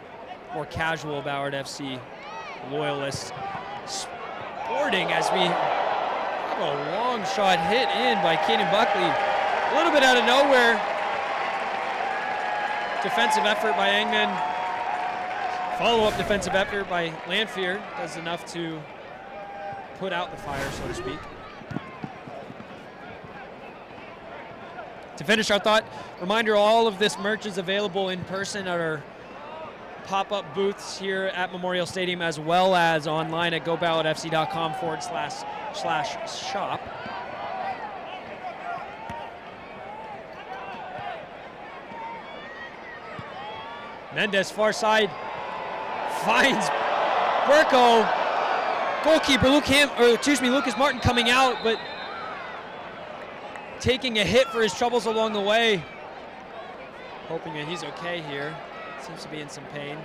more casual Ballard FC loyalists sporting as we have a long shot hit in by Caden Buckley. A little bit out of nowhere. Defensive effort by Engman. Follow-up defensive effort by Lanphier does enough to put out the fire, so to speak. To finish our thought, reminder, all of this merch is available in person at our pop-up booths here at Memorial Stadium, as well as online at goballardfc.com/shop. Mendez far side finds Burko. Goalkeeper Lucas Martin coming out, but taking a hit for his troubles along the way. Hoping that he's okay here. Seems to be in some pain.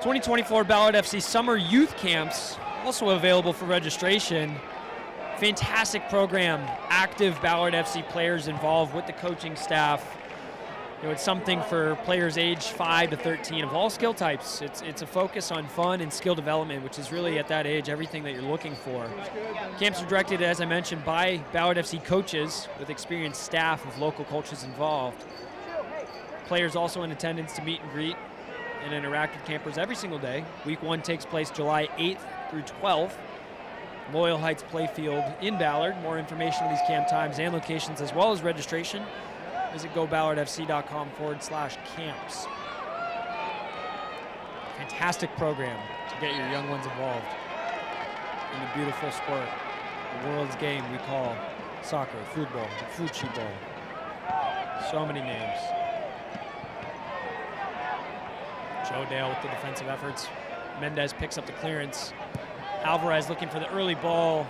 '24 Ballard FC Summer Youth Camps also available for registration. Fantastic program, active Ballard FC players involved with the coaching staff. You know, it's something for players age 5 to 13 of all skill types. It's a focus on fun and skill development, which is really at that age everything that you're looking for. Camps are directed, as I mentioned, by Ballard FC coaches with experienced staff of local coaches involved. Players also in attendance to meet and greet and interact with campers every single day. Week 1 takes place July 8th through 12th. Loyal Heights Playfield in Ballard. More information on these camp times and locations as well as registration, visit goballardfc.com/camps. Fantastic program to get your young ones involved in the beautiful sport, the world's game we call soccer, football, fuchibol. So many names. Joe Dale with the defensive efforts. Mendez picks up the clearance. Alvarez looking for the early ball.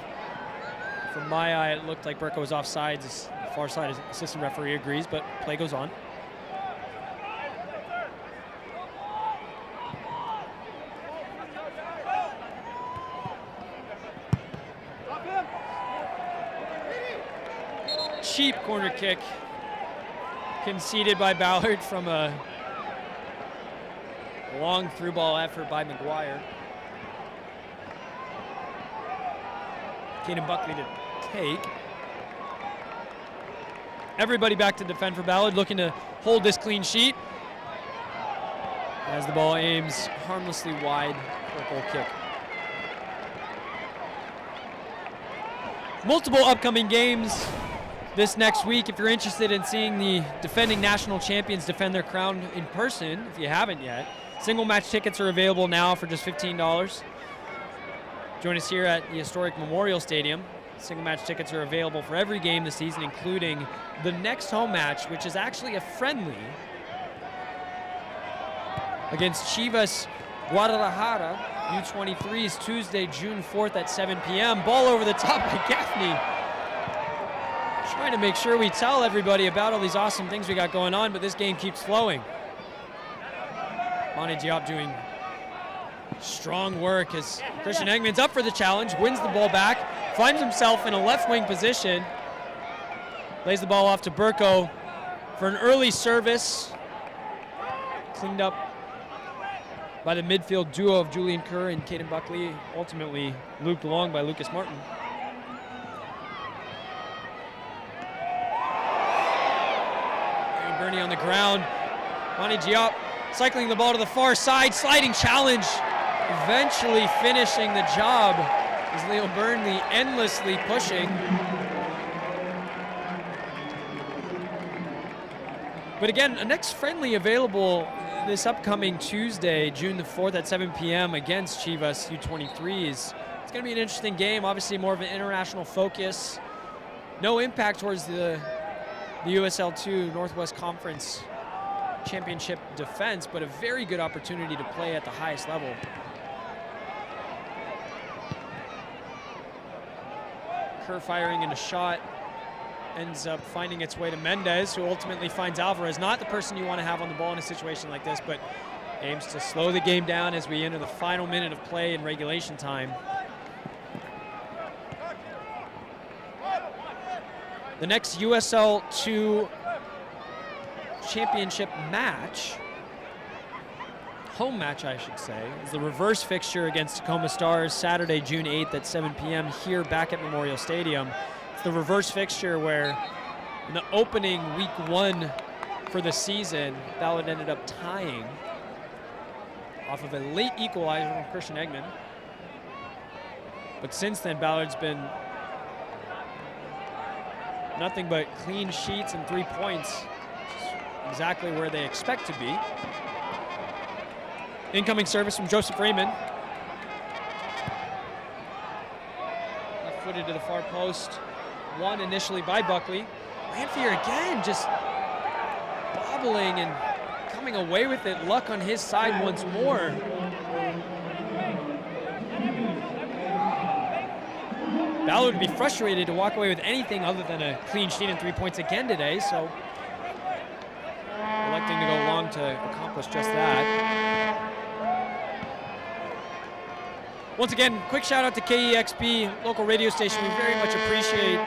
From my eye, it looked like Burko was offsides. The far side assistant referee agrees, but play goes on. Cheap corner kick conceded by Ballard from a long through ball effort by McGuire. Caden Buckley to take. Everybody back to defend for Ballard, looking to hold this clean sheet as the ball aims harmlessly wide for a goal kick. Multiple upcoming games this next week. If you're interested in seeing the defending national champions defend their crown in person, if you haven't yet, single match tickets are available now for just $15. Join us here at the historic Memorial Stadium. Single match tickets are available for every game this season, including the next home match, which is actually a friendly against Chivas Guadalajara, U23s, Tuesday, June 4th at 7 p.m. Ball over the top by Gaffney. Trying to make sure we tell everybody about all these awesome things we got going on, but this game keeps flowing. Monty Diop doing strong work as Christian Eggman's up for the challenge, wins the ball back, finds himself in a left wing position, lays the ball off to Burko for an early service, cleaned up by the midfield duo of Julian Kerr and Caden Buckley, ultimately looped along by Lucas Martin. Aaron Burney on the ground, Monty Diop cycling the ball to the far side, sliding challenge, eventually finishing the job is Leo Burnley endlessly pushing. But again, a next friendly available this upcoming Tuesday, June the 4th at 7 p.m. against Chivas U23s. It's going to be an interesting game, obviously more of an international focus. No impact towards the USL2 Northwest Conference Championship defense, but a very good opportunity to play at the highest level. Kerr firing in a shot, ends up finding its way to Mendez, who ultimately finds Alvarez. Not the person you want to have on the ball in a situation like this, but aims to slow the game down as we enter the final minute of play in regulation time. The next USL2 championship match, home match I should say, is the reverse fixture against Tacoma Stars Saturday, June 8th at 7 p.m. here back at Memorial Stadium. It's the reverse fixture where in the opening week 1 for the season, Ballard ended up tying off of a late equalizer from Christian Eggman. But since then, Ballard's been nothing but clean sheets and 3 points. Exactly where they expect to be. Incoming service from Joseph Raymond. Left-footed to the far post. Won initially by Buckley. Lanfear again, just bobbling and coming away with it. Luck on his side once more. Ballard would be frustrated to walk away with anything other than a clean sheet and 3 points again today, so electing to go long to accomplish just that. Once again, quick shout out to KEXP, local radio station. We very much appreciate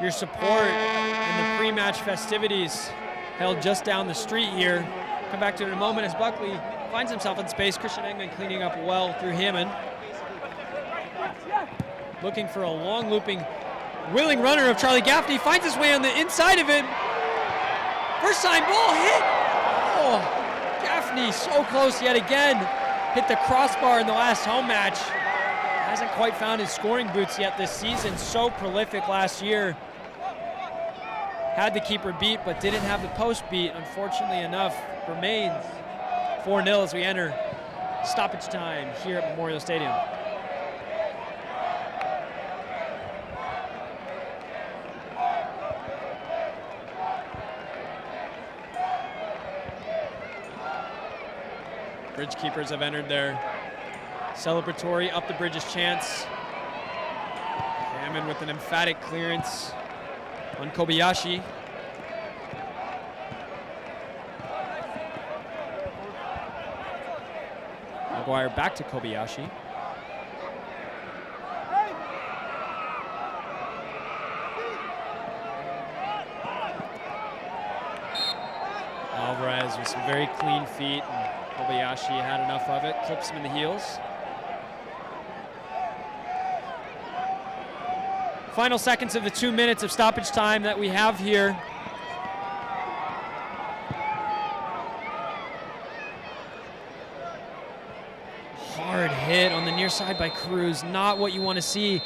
your support in the pre-match festivities held just down the street here. Come back to it in a moment as Buckley finds himself in space. Christian Engman cleaning up well through Hammond. Looking for a long looping, willing runner of Charlie Gaffney. Finds his way on the inside of it. First time ball hit. Oh, Gaffney so close yet again. Hit the crossbar in the last home match. Hasn't quite found his scoring boots yet this season. So prolific last year. Had the keeper beat, but didn't have the post beat, unfortunately enough. Remains 4-0 as we enter stoppage time here at Memorial Stadium. Bridge keepers have entered their celebratory up the bridges chance. Hammond with an emphatic clearance on Kobayashi. McGuire back to Kobayashi. Alvarez with some very clean feet, and Kobayashi had enough of it, clips him in the heels. Final seconds of the 2 minutes of stoppage time that we have here. Hard hit on the near side by Cruz, not what you want to see.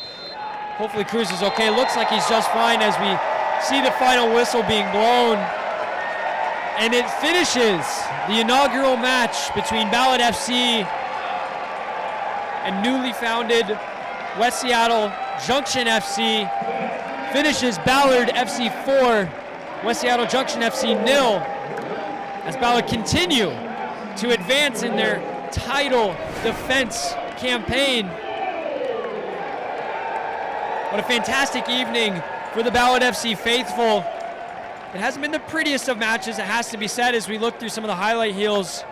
Hopefully Cruz is okay. Looks like he's just fine as we see the final whistle being blown. And it finishes the inaugural match between Ballard FC and newly founded West Seattle Junction FC. Finishes Ballard FC 4, West Seattle Junction FC 0, as Ballard continue to advance in their title defense campaign. What a fantastic evening for the Ballard FC faithful. It hasn't been the prettiest of matches, it has to be said, as we look through some of the highlight reels.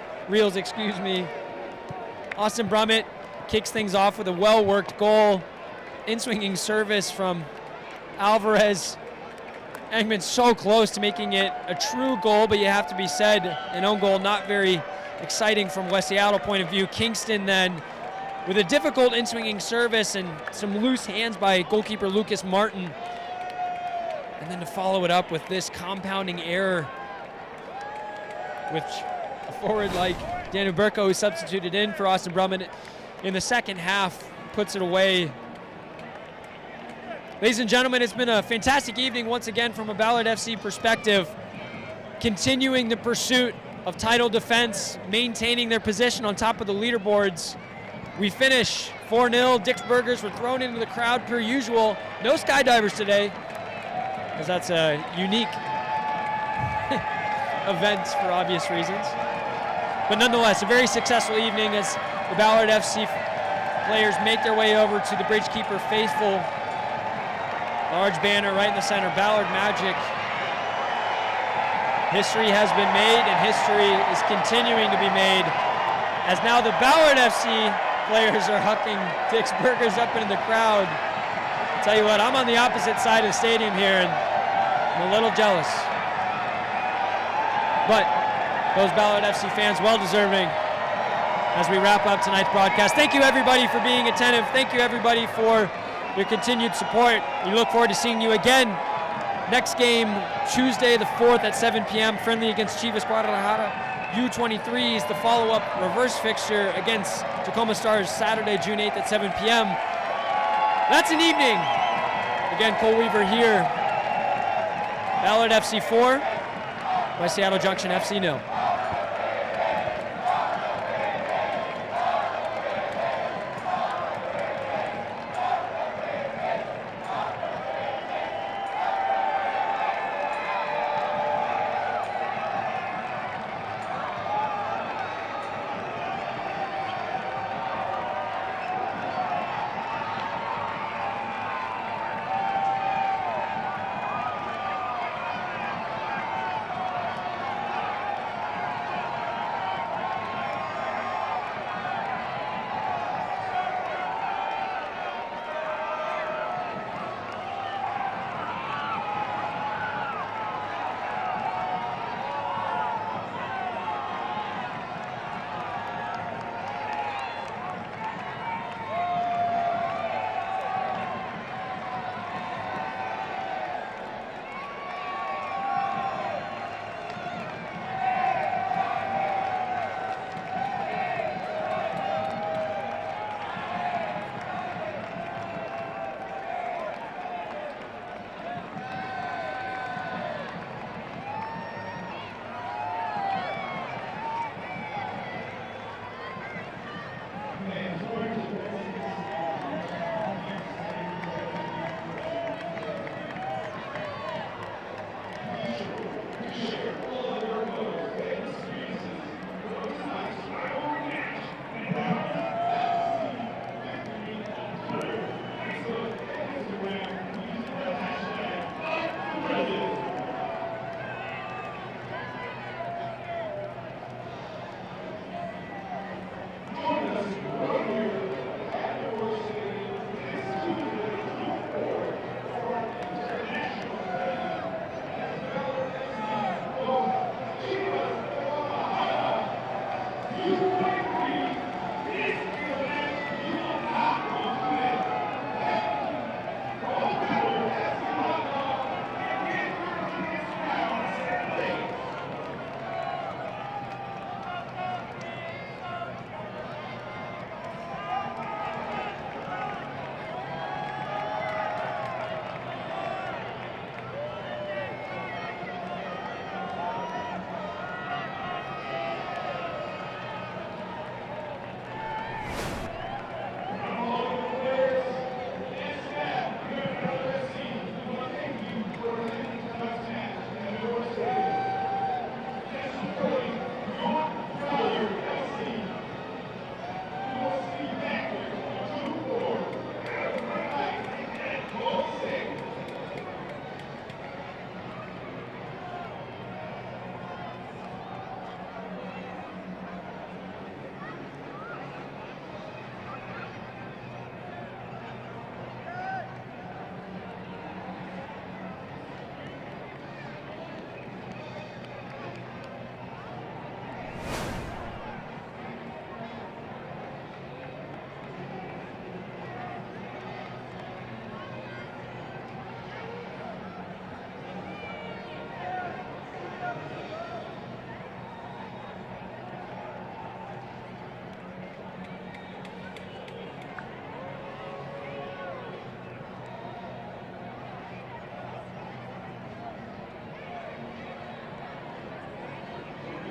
Austin Brummett kicks things off with a well-worked goal. In-swinging service from Alvarez. Engman so close to making it a true goal, but you have to be said, an own goal not very exciting from West Seattle point of view. Kingston then with a difficult in-swinging service and some loose hands by goalkeeper Lucas Martin. And then to follow it up with this compounding error, which a forward like Daniel Burko, who substituted in for Austin Brummett in the second half, puts it away. Ladies and gentlemen, it's been a fantastic evening once again from a Ballard FC perspective. Continuing the pursuit of title defense, maintaining their position on top of the leaderboards. We finish 4-0. Dick's Burgers were thrown into the crowd per usual. No skydivers today, because that's a unique event for obvious reasons. But nonetheless, a very successful evening as the Ballard FC players make their way over to the Bridgekeeper faithful. Large banner right in the center, Ballard Magic. History has been made, and history is continuing to be made, as now the Ballard FC players are hucking Dick's Burgers up into the crowd. I'll tell you what, I'm on the opposite side of the stadium here, and I'm a little jealous. But those Ballard FC fans, well-deserving as we wrap up tonight's broadcast. Thank you, everybody, for being attentive. Thank you, everybody, for your continued support. We look forward to seeing you again. Next game, Tuesday the 4th at 7 p.m., friendly against Chivas Guadalajara. U23s, the follow-up reverse fixture against Tacoma Stars Saturday, June 8th at 7 p.m. That's an evening. Again, Cole Weaver here. Ballard FC 4, West Seattle Junction FC 0.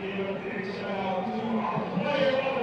Give a big shout out to our player of